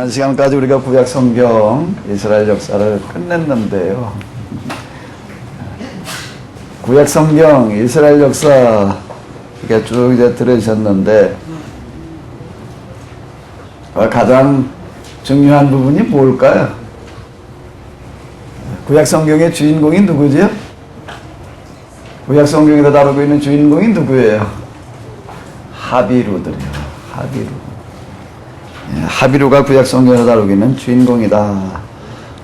지난 시간까지 우리가 구약 성경 이스라엘 역사를 끝냈는데요. 구약 성경 이스라엘 역사 이렇게 쭉 이제 들으셨는데 가장 중요한 부분이 뭘까요? 구약 성경의 주인공이 누구지요? 구약 성경에서 다루고 있는 주인공이 누구예요? 하비루들이요. 하비루. 하비루가 구약 성경에서 다루고 있는 주인공이다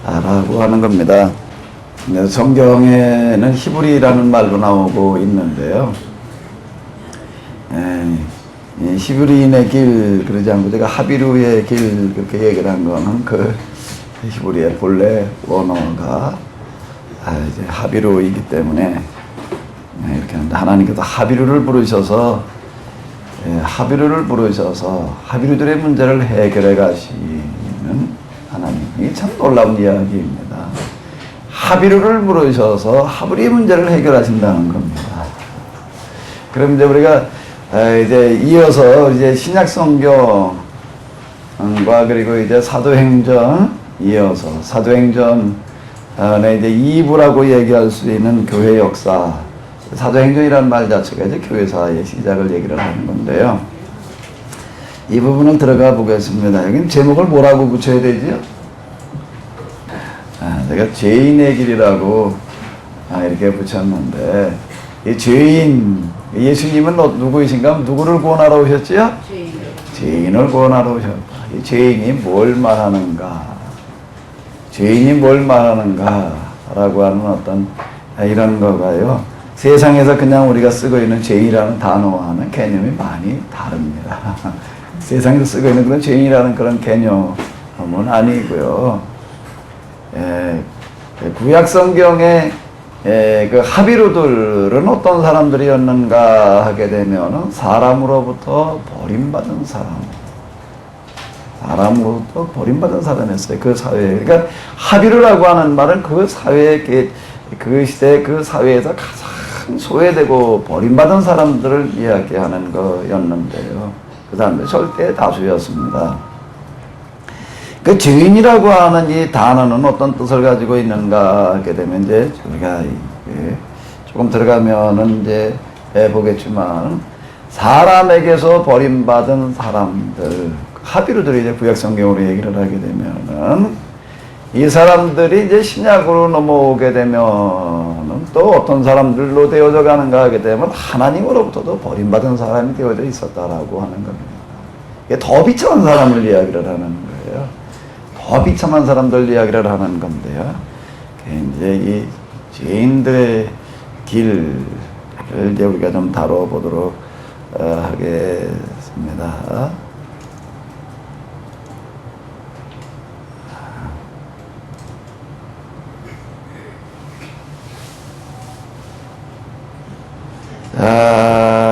라고 하는 겁니다. 성경에는 히브리라는 말로 나오고 있는데요. 히브리인의 길 그러지 않고 제가 하비루의 길 그렇게 얘기를 한 거는 그 히브리의 본래 원어가 이제 하비루이기 때문에 이렇게 하는데, 하나님께서 하비루를 부르셔서 하비루들의 문제를 해결해 가시는 하나님이 참 놀라운 이야기입니다. 하비루를 부르셔서 하비루의 문제를 해결하신다는 겁니다. 그럼 이제 우리가 이제 이어서 이제 신약 성경과 그리고 이제 사도행전 이어서 사도행전에 이제 2부라고 얘기할 수 있는 교회 역사, 사도행전이라는 말 자체가 이제 교회사의 시작을 얘기를 하는 건데요. 이 부분을 들어가 보겠습니다. 여기는 제목을 뭐라고 붙여야 되지요? 제가 죄인의 길이라고 이렇게 붙였는데, 이 죄인, 예수님은 누구이신가? 누구를 구원하러 오셨지요? 죄인을 구원하러 오셨다. 이 죄인이 뭘 말하는가? 죄인이 뭘 말하는가? 라고 하는 어떤 이런 거가요. 세상에서 그냥 우리가 쓰고 있는 죄인이라는 단어와는 개념이 많이 다릅니다. 세상에서 쓰고 있는 그런 죄인이라는 그런 개념은 아니고요. 구약 성경의 그 하비루들은 어떤 사람들이었는가 하게 되면 사람으로부터 버림받은 사람으로부터 버림받은 사람이었어요. 그 사회에. 그러니까 하비루라고 하는 말은 그 사회에, 그 시대 그 사회에서 가장 소외되고 버림받은 사람들을 이야기하는 거였는데요. 그 다음에 절대 다수였습니다. 그 죄인이라고 하는 이 단어는 어떤 뜻을 가지고 있는가 하게 되면 이제 우리가 조금 들어가면은 이제 보겠지만, 사람에게서 버림받은 사람들, 하비루들이 이제 구약 성경으로 얘기를 하게 되면은 이 사람들이 이제 신약으로 넘어오게 되면은 또 어떤 사람들로 되어져 가는가 하게 되면 하나님으로부터도 버림받은 사람이 되어져 있었다라고 하는 겁니다. 이게 더 비참한 사람을 이야기를 하는 거예요. 더 비참한 사람들 이야기를 하는 건데요. 이제 이 죄인들의 길을 이제 우리가 좀 다뤄보도록 하겠습니다.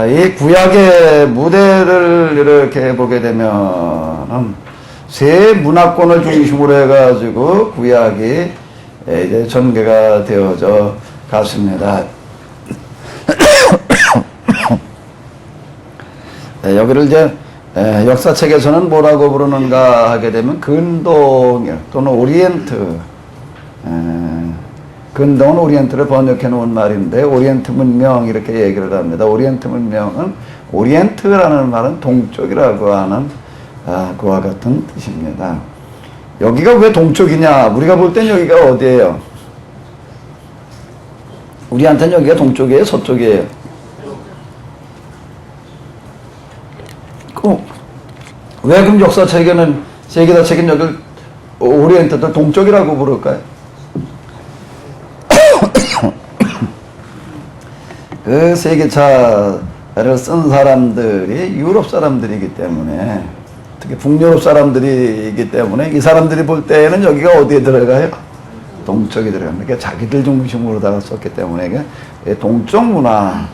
이 구약의 무대를 이렇게 보게 되면 세 문화권을 중심으로 해가지고 구약이 이제 전개가 되어져 갔습니다. 여기를 이제 역사책에서는 뭐라고 부르는가 하게 되면 근동 또는 오리엔트, 근동은 오리엔트를 번역해 놓은 말인데 오리엔트 문명 이렇게 얘기를 합니다. 오리엔트 문명은, 오리엔트라는 말은 동쪽이라고 하는 그와 같은 뜻입니다. 여기가 왜 동쪽이냐? 우리가 볼 땐 여기가 어디예요? 우리한테는 여기가 동쪽이에요? 서쪽이에요? 왜 그럼 역사책에는, 세계사책에는 여기를 오리엔트를 동쪽이라고 부를까요? 그 세계차를 쓴 사람들이 유럽 사람들이기 때문에, 특히 북유럽 사람들이기 때문에 이 사람들이 볼 때에는 여기가 어디에 들어가요? 동쪽이 들어갑니다. 그러니까 자기들 중심으로다가 썼기 때문에 동쪽 문화,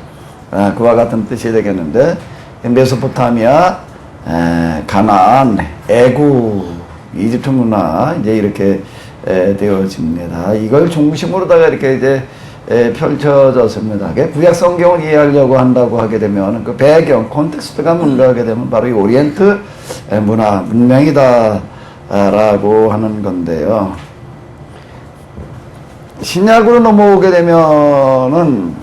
그와 같은 뜻이 되겠는데, 메소포타미아, 가나안, 애굽, 이집트 문화 이제 이렇게 되어집니다. 이걸 중심으로다가 이렇게 이제 펼쳐졌습니다. 구약 성경을 이해하려고 한다고 하게 되면 그 배경, 콘텍스트가 뭔가 하게 되면 바로 이 오리엔트 문화, 문명이다 라고 하는 건데요. 신약으로 넘어오게 되면은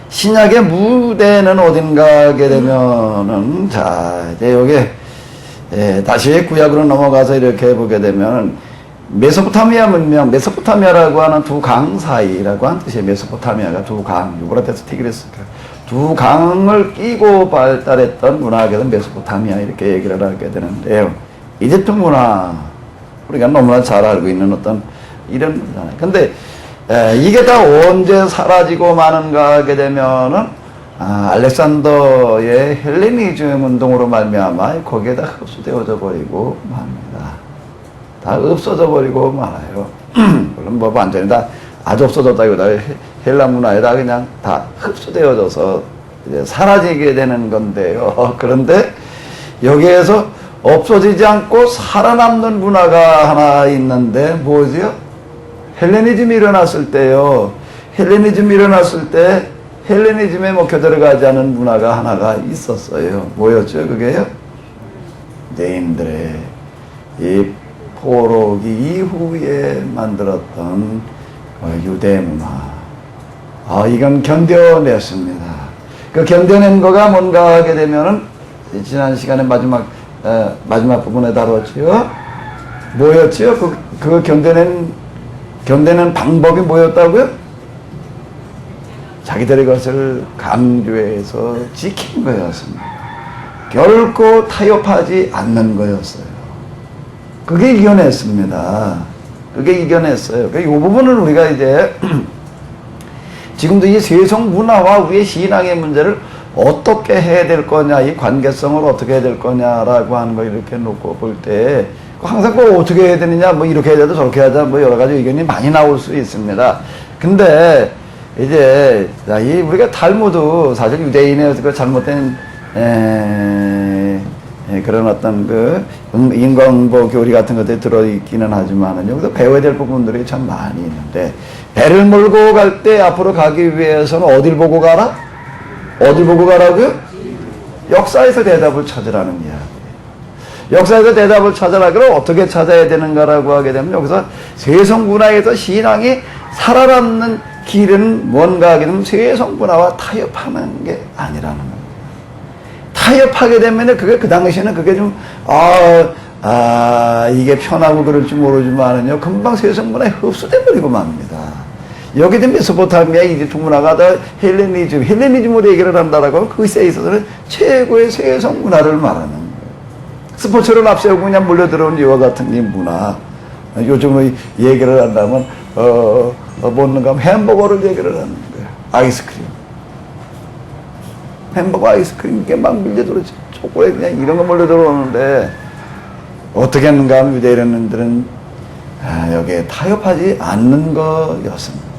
신약의 무대는 어딘가 하게 되면은 자 이제 여기 다시 구약으로 넘어가서 이렇게 보게 되면은 메소포타미아 문명, 메소포타미아라고 하는 두 강 사이라고 하는 뜻이에요. 메소포타미아가 두 강, 유브라테스 티그리스 두 강을 끼고 발달했던 문화가 메소포타미아 이렇게 얘기를 하게 되는데요. 이집트 문화 우리가 너무나 잘 알고 있는 어떤 이런 문화잖아요. 근데 이게 다 언제 사라지고 마는가 하게 되면은 알렉산더의 헬레니즘 운동으로 말미암아 거기에 다 흡수되어져 버리고 맙니다. 다 없어져 버리고 말아요. 물론 뭐 완전히 다 아주 없어졌다기보다 헬라 문화에 다 그냥 다 흡수되어져서 이제 사라지게 되는 건데요. 그런데 여기에서 없어지지 않고 살아남는 문화가 하나 있는데 뭐지요? 헬레니즘이 일어났을 때요. 헬레니즘이 일어났을 때 헬레니즘에 먹혀 들어가지 않은 문화가 하나가 있었어요. 뭐였죠? 그게요? 유대인들의 이 포로기 이후에 만들었던 유대 문화. 이건 견뎌냈습니다. 그 견뎌낸 거가 뭔가 하게 되면은 지난 시간에 마지막 부분에 다뤘지요. 뭐였지요? 그 견뎌낸 방법이 뭐였다고요? 자기들의 것을 강조해서 지킨 거였습니다. 결코 타협하지 않는 거였어요. 그게 이겨냈습니다. 그게 이겨냈어요. 이 부분을 우리가 이제 지금도 이 세속 문화와 우리의 신앙의 문제를 어떻게 해야 될 거냐, 이 관계성을 어떻게 해야 될 거냐라고 하는 거 이렇게 놓고 볼 때 항상 뭐 어떻게 해야 되느냐, 뭐 이렇게 해야 돼, 저렇게 하자, 뭐 여러 가지 의견이 많이 나올 수 있습니다. 근데 이제 우리가 탈무드 사실 유대인의 그 잘못된 그런 어떤 그 인과응보 교리 같은 것들이 들어있기는 하지만은 여기서 배워야 될 부분들이 참 많이 있는데 배를 몰고 갈 때 앞으로 가기 위해서는 어딜 보고 가라? 어딜 보고 가라고요? 역사에서 대답을 찾으라는 이야기. 역사에서 대답을 찾아라. 그럼 어떻게 찾아야 되는가라고 하게 되면 여기서 세속 문화에서 신앙이 살아남는 길은 뭔가 하게 되면 세속 문화와 타협하는 게 아니라는 겁니다. 타협하게 되면 그게 그 당시에는 그게 좀 이게 편하고 그럴지 모르지만은요 금방 세속 문화에 흡수돼 버리고 맙니다. 여기도 메소포타미아 이집트 문화가 다 헬레니즘으로 얘기를 한다라고 하면 그것에 있어서는 최고의 세속 문화를 말하는 거예요. 스포츠를 앞세우고 그냥 몰려들어온 이와 같은 이 문화. 요즘의 얘기를 한다면 뭔가 하면 햄버거를 얘기를 하는 거예요. 아이스크림. 햄버거 아이스크림 이게 막 밀려들어오지. 초콜릿 그냥 이런 거 몰려들어오는데 어떻게 했는가 하면 유대인들은 여기에 타협하지 않는 거였습니다.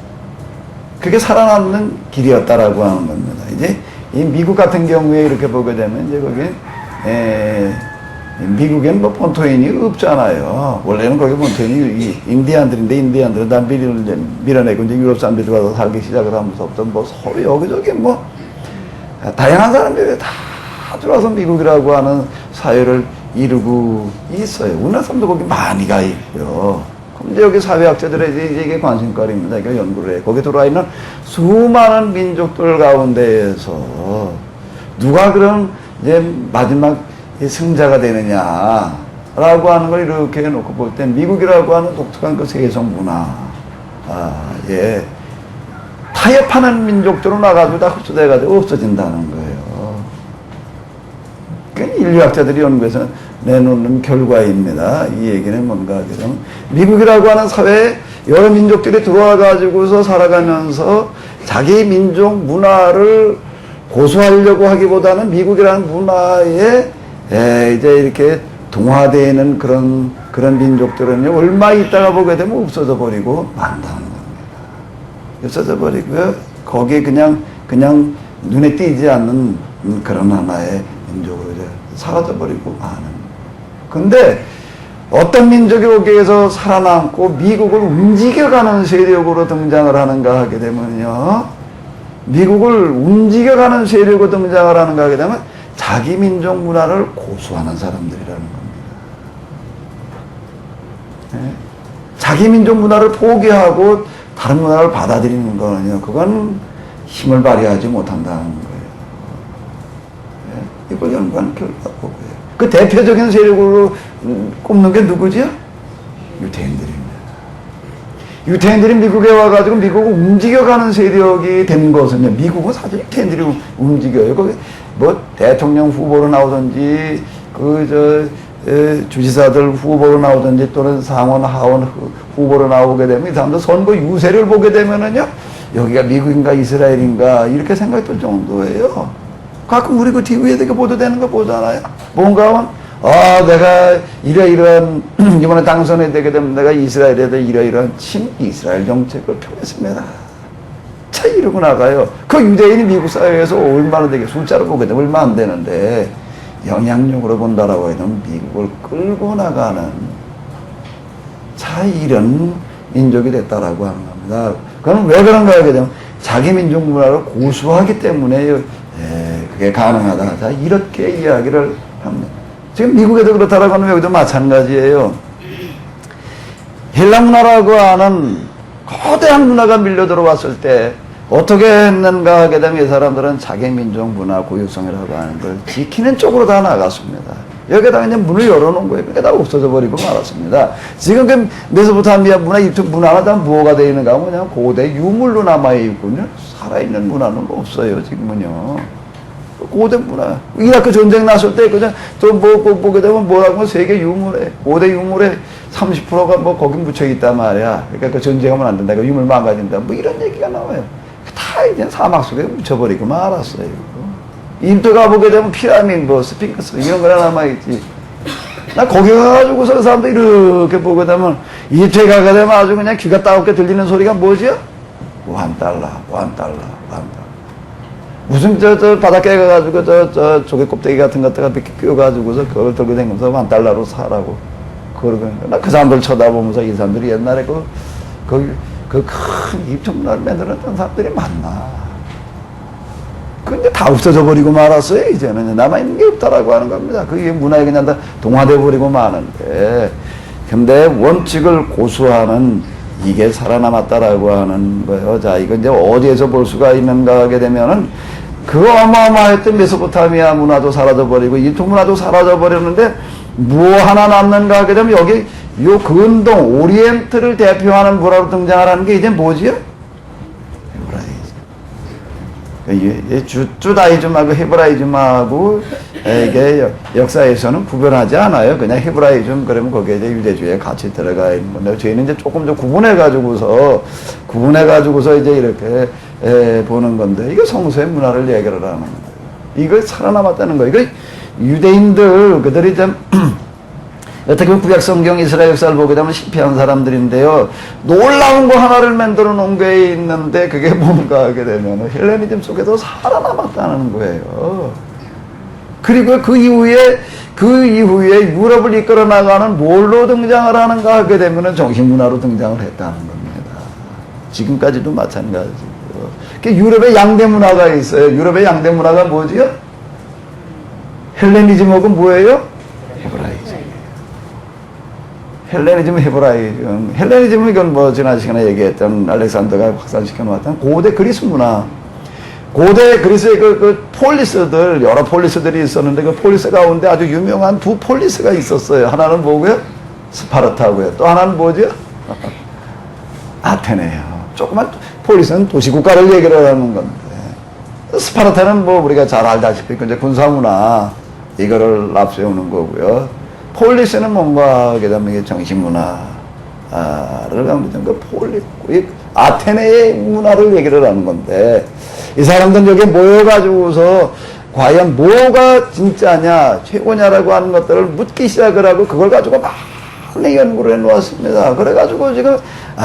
그게 살아남는 길이었다라고 하는 겁니다. 이제 이 미국 같은 경우에 이렇게 보게 되면 이제 거기 미국엔 뭐 본토인이 없잖아요. 원래는 거기 본토인이 인디안들인데 인디안들은 다 밀어내고 이제 유럽 사람들이 와서 살기 시작을 하면서부터 뭐 서로 여기저기 뭐 다양한 사람들이 다 들어와서 미국이라고 하는 사회를 이루고 있어요. 우리나라 사람도 거기 많이 가 있고요. 그럼 이제 여기 사회학자들의 이게 관심거리입니다. 이게 연구를 해. 거기 들어와 있는 수많은 민족들 가운데에서 누가 그럼 이제 마지막 승자가 되느냐라고 하는 걸 이렇게 놓고 볼 때 미국이라고 하는 독특한 그 세속 문화, 타협하는 민족들로 나가지고 다 흡수돼가지고 없어진다는 거예요. 그건 인류학자들이 연구해서 내놓는 결과입니다. 이 얘기는 뭔가 하면 미국이라고 하는 사회에 여러 민족들이 들어와가지고서 살아가면서 자기 민족 문화를 고수하려고 하기보다는 미국이라는 문화에 이제 이렇게 동화되는 그런 민족들은요 얼마 있다가 보게 되면 없어져 버리고 만다는 겁니다. 없어져 버리고요 거기에 그냥 눈에 띄지 않는 그런 하나의 민족으로 이제 사라져 버리고 마는. 근데 어떤 민족이 여기에서 살아남고 미국을 움직여가는 세력으로 등장을 하는가 하게 되면요 미국을 움직여가는 세력으로 등장을 하는가 하게 되면 자기 민족 문화를 고수하는 사람들이라는 겁니다. 자기 민족 문화를 포기하고 다른 문화를 받아들이는 거는요, 그건 힘을 발휘하지 못한다는 거예요. 이걸 연구한 결과고요. 그 대표적인 세력으로 꼽는 게 누구지요? 유태인들입니다. 유태인들이 미국에 와가지고 미국을 움직여가는 세력이 된 것은요, 미국은 사실 유태인들이 움직여요. 거기 뭐 대통령 후보로 나오든지, 주지사들 후보로 나오든지 또는 상원, 하원 후보로 나오게 되면 이 사람들 선거 유세를 보게 되면은요, 여기가 미국인가 이스라엘인가 이렇게 생각이 들 정도예요. 가끔 우리 그 TV에 되게 보도되는 거 보잖아요. 뭔가 하면, 내가 이러이러한, 이번에 당선이 되게 되면 내가 이스라엘에 대해 이러이러한 이스라엘 정책을 펴겠습니다. 차 이러고 나가요. 그 유대인이 미국 사회에서 얼마나 되게 숫자로 보게 되면 얼마 안 되는데, 영향력으로 본다라고 해도 미국을 끌고 나가는, 이런 민족이 됐다라고 하는 겁니다. 그럼 왜 그런가 하게 되면, 자기 민족 문화를 고수하기 때문에, 그게 가능하다. 자, 이렇게 이야기를 합니다. 지금 미국에도 그렇다라고 하면 여기도 마찬가지예요. 헬라 문화라고 하는 거대한 문화가 밀려 들어왔을 때 어떻게 했는가 하게 되면 이 사람들은 자기 민족 문화 고유성이라고 하는 걸 지키는 쪽으로 다 나갔습니다. 여기에다 그냥 문을 열어놓은 거예요. 그게 다 없어져 버리고 말았습니다. 지금 그 메소포타미아 문화, 이쪽 문화가 다 뭐가 되어 있는가 하면 그냥 고대 유물로 남아있군요. 살아있는 문화는 없어요, 지금은요. 고대 문화. 이라크 전쟁 났을 때, 그냥, 보게 되면 뭐라고 세계 유물에, 고대 유물에 30%가 뭐 거기 묻혀 있단 말이야. 그러니까 그 전쟁하면 안 된다. 그 유물 망가진다. 뭐 이런 얘기가 나와요. 다 이제 사막 속에 묻혀버리고 말았어요. 인도 가보게 되면 피라미드, 뭐, 스핑크스, 이런 거나 남아있지. 나 거기 가가지고서 그 사람들 이렇게 보게 되면, 이태에 가게 되면 아주 그냥 귀가 따갑게 들리는 소리가 뭐지요? $1, $1. 무슨 바닷가에 가가지고 조개 껍데기 같은 것다가 이렇게 끼워가지고서 그걸 들고 다니면서 $1로 사라고 그러고 나 그 사람들 쳐다보면서 이 사람들이 옛날에 그 큰 입천문화를 만들었던 사람들이 많나. 근데 다 없어져 버리고 말았어요. 이제는 남아있는 게 없다라고 하는 겁니다. 그게 문화에 그냥 다 동화돼 버리고 마는데, 근데 원칙을 고수하는 이게 살아남았다라고 하는 거예요. 자, 이거 이제 어디에서 볼 수가 있는가 하게 되면은, 그 어마어마했던 메소포타미아 문화도 사라져버리고, 이쪽 문화도 사라져버렸는데, 뭐 하나 남는가 하게 되면, 여기, 요 근동, 오리엔트를 대표하는 문화로 등장하는 게 이제 뭐지요? 헤브라이즘. 주다이즘하고 헤브라이즘하고, 이게 역사에서는 구별하지 않아요. 그냥 헤브라이즘, 그러면 거기에 이제 유대주의에 같이 들어가 있는 건데, 저희는 이제 조금 더 구분해가지고서 이제 이렇게, 보는 건데, 이거 성서의 문화를 얘기를 하는 거예요. 이거 살아남았다는 거예요. 이거 유대인들, 그들이 좀, 어떻게 보면 구약 성경 이스라엘 역사를 보게 되면 실패한 사람들인데요. 놀라운 거 하나를 만들어 놓은 게 있는데, 그게 뭔가 하게 되면 헬레니즘 속에도 살아남았다는 거예요. 그리고 그 이후에 유럽을 이끌어 나가는 뭘로 등장을 하는가 하게 되면은 정신문화로 등장을 했다는 겁니다. 지금까지도 마찬가지고. 유럽의 양대 문화가 있어요. 유럽의 양대 문화가 뭐지요? 헬레니즘하고 뭐예요? 헤브라이즘. 헬레니즘은 이건 뭐 지난 시간에 얘기했던 알렉산더가 확산시켜 놓았던 고대 그리스 문화. 고대 그리스의 그 폴리스들, 여러 폴리스들이 있었는데 그 폴리스 가운데 아주 유명한 두 폴리스가 있었어요. 하나는 뭐고요? 스파르타고요. 또 하나는 뭐죠? 아테네요. 조그만 폴리스는 도시국가를 얘기를 하는 건데. 스파르타는 뭐 우리가 잘 알다시피 이제 군사문화, 이거를 앞세우는 거고요. 폴리스는 뭔가 하게 되면 정신문화를 하면 그 아테네의 문화를 얘기를 하는 건데, 이 사람들은 여기 모여가지고서 과연 뭐가 진짜냐, 최고냐라고 하는 것들을 묻기 시작을 하고 그걸 가지고 많이 연구를 해 놓았습니다. 그래가지고 지금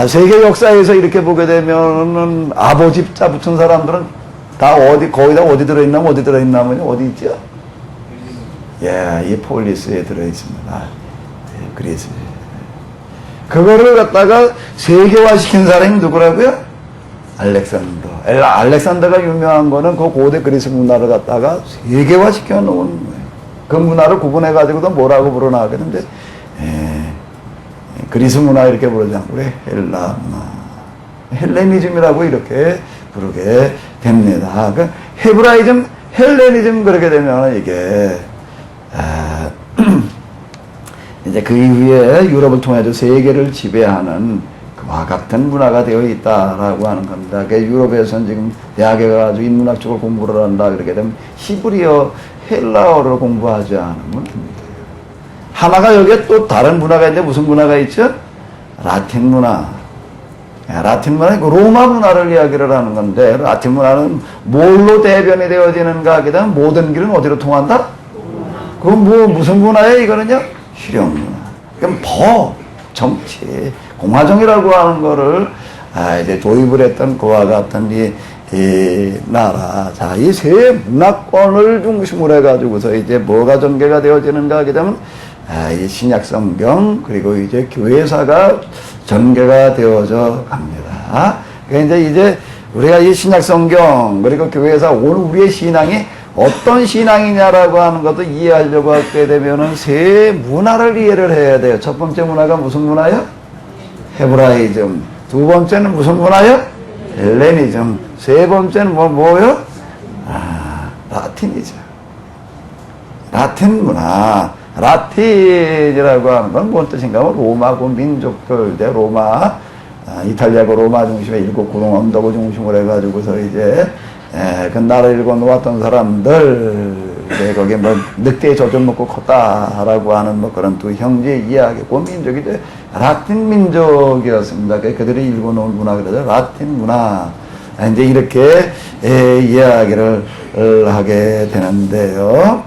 세계 역사에서 이렇게 보게 되면은 아버지자 붙은 사람들은 다 거의 다 어디 들어있냐면 어디 있죠? 이 폴리스에 들어있습니다. 그래서 그거를 갖다가 세계화시킨 사람이 누구라고요? 알렉산더가 유명한 거는 그 고대 그리스 문화를 갖다가 세계화시켜 놓은 거예요. 그 문화를 구분해가지고도 뭐라고 부르나 하겠는데, 그리스 문화 이렇게 부르지 않고 우리 헬라 문화, 헬레니즘이라고 이렇게 부르게 됩니다. 그 헤브라이즘, 헬레니즘 그렇게 되면 이게 이제 그 이후에 유럽을 통해서 세계를 지배하는 그와 같은 문화가 되어 있다라고 하는 겁니다. 그 유럽에서는 지금 대학에 가서 인문학 쪽을 공부를 한다 그렇게 되면 히브리어, 헬라어를 공부하지 않으면 됩니다. 하나가 여기에 또 다른 문화가 있는데 무슨 문화가 있죠? 라틴 문화. 라틴 문화는 로마 문화를 이야기를 하는 건데, 라틴 문화는 뭘로 대변이 되어지는가 하게 되면 모든 길은 어디로 통한다? 그건 무슨 문화예요? 이거는요? 실용 문화. 그럼 법, 정치, 공화정이라고 하는 거를 이제 도입을 했던 그와 같은 이 나라. 자, 이 세 문화권을 중심으로 해가지고서 이제 뭐가 전개가 되어지는가 하게 되면 이 신약 성경, 그리고 이제 교회사가 전개가 되어져 갑니다. 그러니까 이제 우리가 이 신약 성경, 그리고 교회사, 오늘 우리의 신앙이 어떤 신앙이냐라고 하는 것도 이해하려고 하게 되면은 세 문화를 이해를 해야 돼요. 첫 번째 문화가 무슨 문화요? 헤브라이즘. 두 번째는 무슨 문화요? 헬레니즘. 세 번째는 뭐요? 라틴이죠. 라틴 문화. 라틴이라고 하는 건 뭔 뜻인가 하면 로마고 민족들, 로마, 이탈리아고 로마 중심의 일곱 구동 언덕을 중심으로 해가지고서 이제 그 나라를 건너왔던 사람들, 거기에 뭐 늑대의 젖을 먹고 컸다라고 하는 뭐 그런 두 형제 이야기, 그 민족이 이제 라틴 민족이었습니다. 그들이 일궈놓은 문화, 그래서 라틴 문화. 이제 이렇게 이야기를 하게 되는데요.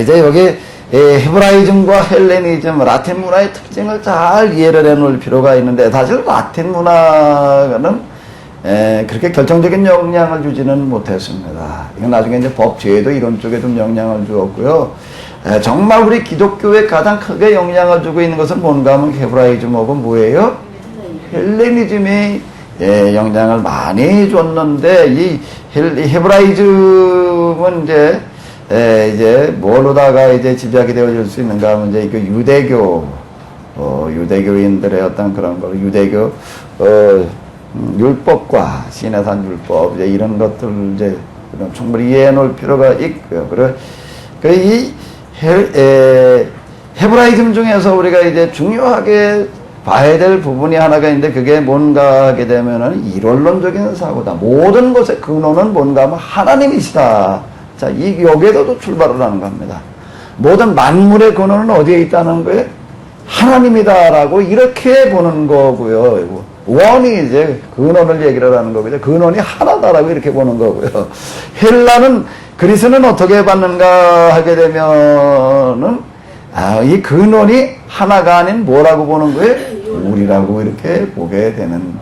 이제 여기 헤브라이즘과 헬레니즘, 라틴 문화의 특징을 잘 이해를 해놓을 필요가 있는데, 사실 라틴 문화는 그렇게 결정적인 영향을 주지는 못했습니다. 이건 나중에 이제 법, 제도 이런 쪽에 좀 영향을 주었고요. 정말 우리 기독교에 가장 크게 영향을 주고 있는 것은 뭔가 하면 헤브라이즘하고 뭐예요? 헬레니즘이 영향을 많이 줬는데, 이 헤브라이즘은 이제 뭘로다가 이제 집약이 되어질 수 있는가 하면 이제 그 유대교인들의 어떤 그런 거, 유대교 율법과 시내산 율법, 이제 이런 것들 이제 충분히 이해해 놓을 필요가 있고요. 그리고 이 헤브라이즘 중에서 우리가 이제 중요하게 봐야 될 부분이 하나가 있는데, 그게 뭔가 하게 되면은 일원론적인 사고다. 모든 것의 근원은 뭔가 하면 하나님이시다. 자, 여기에도 출발을 하는 겁니다. 모든 만물의 근원은 어디에 있다는 거예요? 하나님이다라고 이렇게 보는 거고요. 원이 이제 근원을 얘기를 하는 거고요. 근원이 하나다라고 이렇게 보는 거고요. 그리스는 어떻게 받는가 하게 되면은, 이 근원이 하나가 아닌 뭐라고 보는 거예요? 우리라고 이렇게 보게 되는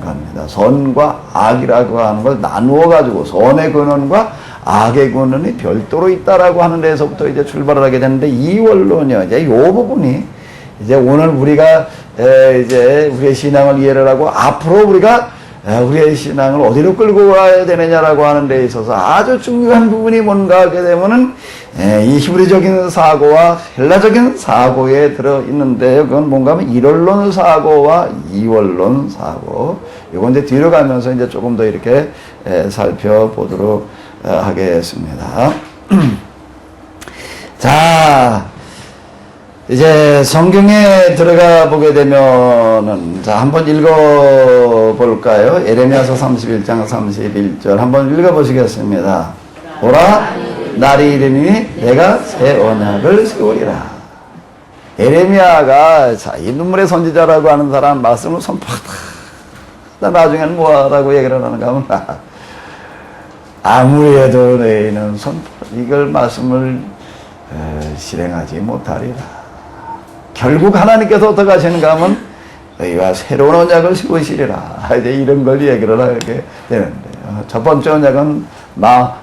겁니다. 선과 악이라고 하는 걸 나누어 가지고 선의 근원과 악의 근원이 별도로 있다라고 하는 데서부터 이제 출발을 하게 되는데, 이 원론이요. 이제 이 부분이 이제 오늘 우리가 이제 우리의 신앙을 이해를 하고 앞으로 우리가 우리의 신앙을 어디로 끌고 가야 되느냐라고 하는 데 있어서 아주 중요한 부분이 뭔가 하게 되면은 이 히브리적인 사고와 헬라적인 사고에 들어 있는데요. 그건 뭔가 하면 일원론 사고와 이원론 사고. 이건 이제 뒤로 가면서 이제 조금 더 이렇게 살펴보도록 하겠습니다. 자, 이제 성경에 들어가 보게 되면은, 자, 한번 읽어볼까요? 에레미야서 31장 31절 한번 읽어보시겠습니다. 보라, 날이 이르니 내가 새 언약을 세우리라. 에레미야가, 자, 이 눈물의 선지자라고 하는 사람 말씀을 선포하다. 나중에는 뭐라고 얘기를 하는가 하면, 아무리 해도 너희는 이걸 말씀을 실행하지 못하리라. 결국 하나님께서 어떻게 하시는가 하면 너희와 새로운 언약을 세우시리라. 이제 이런 걸 얘기를 하게 되는데요. 첫 번째 언약은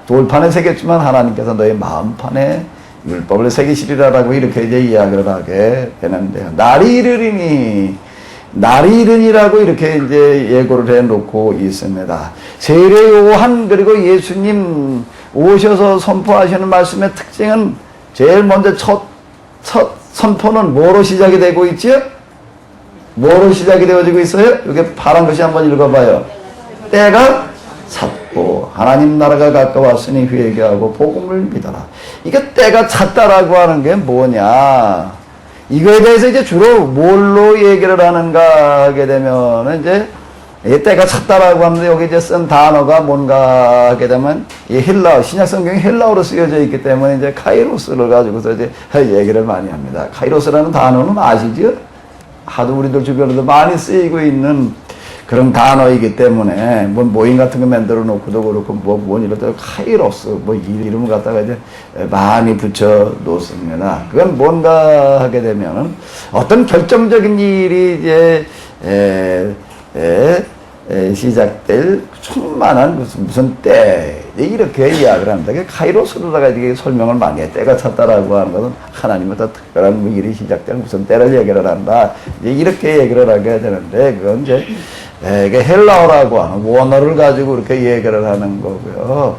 돌판에 새겼지만 하나님께서 너희 마음판에 율법을 새기시리라라고 이렇게 이제 이야기를 하게 되는데요. 날이 이르니라고 이렇게 이제 예고를 해놓고 있습니다. 세례 요한 그리고 예수님 오셔서 선포하시는 말씀의 특징은 제일 먼저 첫 선포는 뭐로 시작이 되고 있지요? 뭐로 시작이 되어지고 있어요? 이게 파란 것이 한번 읽어봐요. 때가 찼고 하나님 나라가 가까웠으니 회개하고 복음을 믿어라. 이게 때가 찼다라고 하는 게 뭐냐? 이거에 대해서 이제 주로 뭘로 얘기를 하는가 하게 되면 이제 때가 찼다라고 하는데 여기 이제 쓴 단어가 뭔가 하게 되면 이 헬라어, 신약 성경이 헬라어로 쓰여져 있기 때문에 이제 카이로스를 가지고서 이제 얘기를 많이 합니다. 카이로스라는 단어는 아시죠? 하도 우리들 주변에도 많이 쓰이고 있는 그런 단어이기 때문에 뭐 모임 같은 거 만들어 놓고도 그렇고 뭔 이럴 때 카이로스 뭐 이름을 갖다가 이제 많이 붙여 놓습니다. 그건 뭔가 하게 되면은 어떤 결정적인 일이 이제 시작될 충만한 무슨 때 이렇게 이야기를 합니다. 카이로스로다가 이게 설명을 많이 해. 때가 찼다라고 하는 것은 하나님의 더 특별한 일이 시작될 무슨 때를 얘기를 한다. 이렇게 얘기를 하게 되는데 그건 이제 이게 헬라어라고 하는 원어를 가지고 이렇게 얘기를 하는 거고요.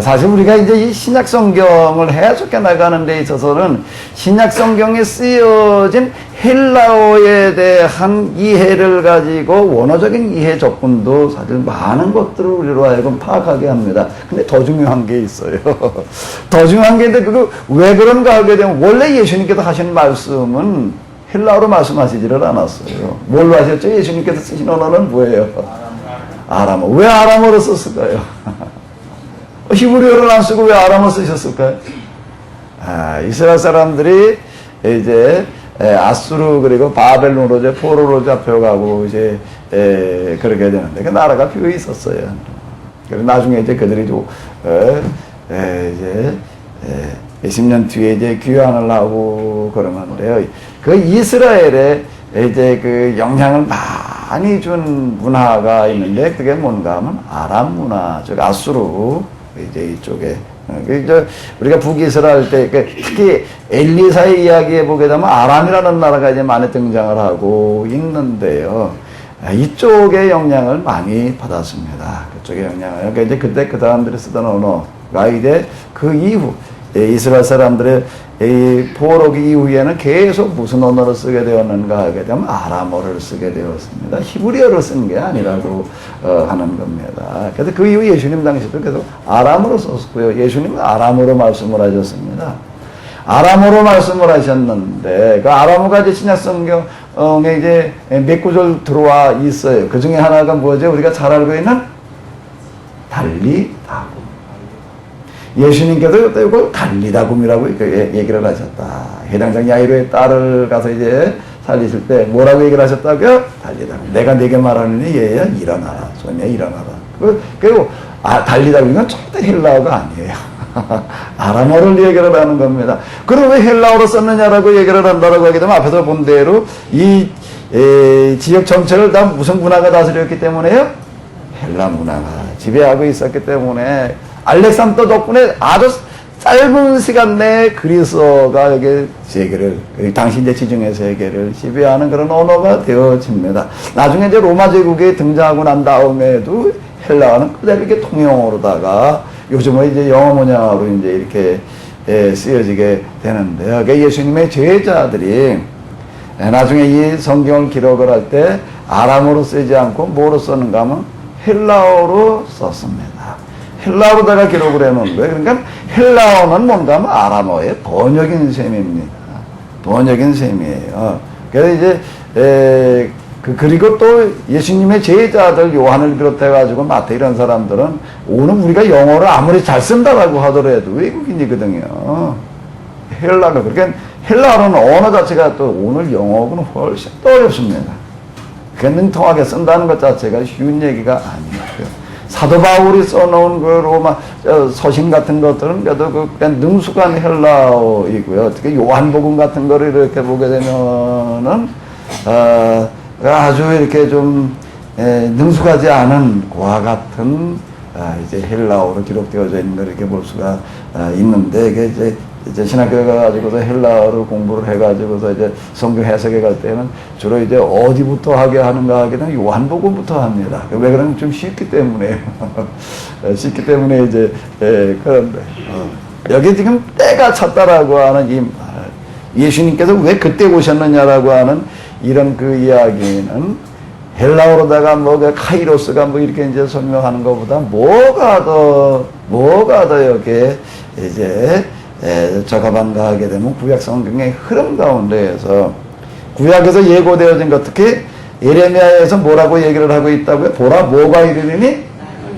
사실 우리가 이제 이 신약 성경을 해석해 나가는 데 있어서는 신약 성경에 쓰여진 헬라어에 대한 이해를 가지고 원어적인 이해 조건도 사실 많은 것들을 우리로 하여금 파악하게 합니다. 근데 더 중요한 게 있어요. 더 중요한 게 있는데 그거 왜 그런가 하게 되면 원래 예수님께서 하신 말씀은 헬라어로 말씀하시지를 않았어요. 뭘로 하셨죠? 예수님께서 쓰신 언어는 뭐예요? 아람어. 왜 아람어로 썼을까요? 히브리어를 안 쓰고 왜 아람어 쓰셨을까요? 이스라엘 사람들이 이제 아수르 그리고 바벨론으로 이제 포로로 잡혀가고 이제 그렇게 되는데 그 나라가 비어 있었어요. 그래서 나중에 이제 그들이 이제 10년 뒤에 이제 귀환을 하고 그러는데요. 그 이스라엘에 이제 그 영향을 많이 준 문화가 있는데 그게 뭔가 하면 아람 문화, 즉 아수르 이제 이쪽에 우리가 북이스라엘 때 특히 엘리사의 이야기에 보게 되면 아람이라는 나라가 이제 많이 등장을 하고 있는데요. 이쪽의 영향을 많이 받았습니다. 그쪽의 영향을. 그러니까 이제 그때 그 사람들이 쓰던 언어가 이제 그 이후 이스라엘 사람들의 이 포로기 이후에는 계속 무슨 언어를 쓰게 되었는가 하게 되면 아람어를 쓰게 되었습니다. 히브리어를 쓴 게 아니라고 하는 겁니다. 그래서 그 이후 예수님 당시도 계속 아람어로 썼고요. 예수님은 아람어로 말씀을 하셨습니다. 아람어로 말씀을 하셨는데 그 아람어가 이제 신약 성경에 이제 몇 구절 들어와 있어요. 그 중에 하나가 뭐죠? 우리가 잘 알고 있는 달리다굼. 예수님께서 이걸 달리다굼이라고 얘기를 하셨다. 해당장 야이로의 딸을 가서 이제 살리실 때 뭐라고 얘기를 하셨다고요? 달리다굼. 내가 네게 말하느니 얘야 일어나라. 소녀야 일어나라. 그리고 달리다굼은 절대 헬라어가 아니에요. 아람어를 얘기를 하는 겁니다. 그럼 왜 헬라어로 썼느냐라고 얘기를 한다라고 하게 되면 앞에서 본 대로 이 지역 전체를 다 무슨 문화가 다스렸기 때문에요? 헬라 문화가 지배하고 있었기 때문에 알렉산더 덕분에 아주 짧은 시간 내에 그리스어가 여기 세계를, 당시 이제 지중해 세계를 지배하는 그런 언어가 되어집니다. 나중에 이제 로마 제국에 등장하고 난 다음에도 헬라어는 그대로 이렇게 통용어로다가 요즘은 이제 영어 문양으로 이제 이렇게 쓰여지게 되는데요. 그러니까 예수님의 제자들이 나중에 이 성경을 기록을 할 때 아람어로 쓰지 않고 뭐로 썼는가 하면 헬라어로 썼습니다. 헬라어로다가 기록을 해놓은 거예요. 그러니까 헬라어는 뭔가 하면 아람어의 번역인 셈입니다. 번역인 셈이에요. 그래서 이제 그리고 또 예수님의 제자들 요한을 비롯해가지고 마태 이런 사람들은 오늘 우리가 영어를 아무리 잘 쓴다라고 하더라도 외국인이거든요. 헬라어. 그러니까 헬라어는 언어 자체가 또 오늘 영어하고는 훨씬 더 어렵습니다. 그 능통하게 쓴다는 것 자체가 쉬운 얘기가 아니고요. 사도 바울이 써놓은 그 로마 서신 같은 것들은 그래도 그냥 능숙한 헬라어이고요. 특히 요한복음 같은 거를 이렇게 보게 되면은 아주 이렇게 좀 능숙하지 않은 고와 같은 이제 헬라어로 기록되어져 있는 걸 이렇게 볼 수가 있는데 이게 이제 신학교에 가가지고서 헬라어를 공부를 해가지고서 이제 성경 해석에 갈 때는 주로 이제 어디부터 하게 하는가 하게 되면 요한복음부터 합니다. 왜 그러면 좀 쉽기 때문에 쉽기 때문에 이제 그런데 여기 지금 때가 찼다라고 하는 예수님께서 왜 그때 오셨느냐라고 하는 이런 그 이야기는 헬라어로다가 뭐 카이로스가 뭐 이렇게 이제 설명하는 것보다 뭐가 더 여기에 이제 적합한가 하게 되면 구약 성경의 흐름 가운데에서 구약에서 예고되어진 것, 특히 예레미야에서 뭐라고 얘기를 하고 있다고요? 보라, 뭐가 이르리니?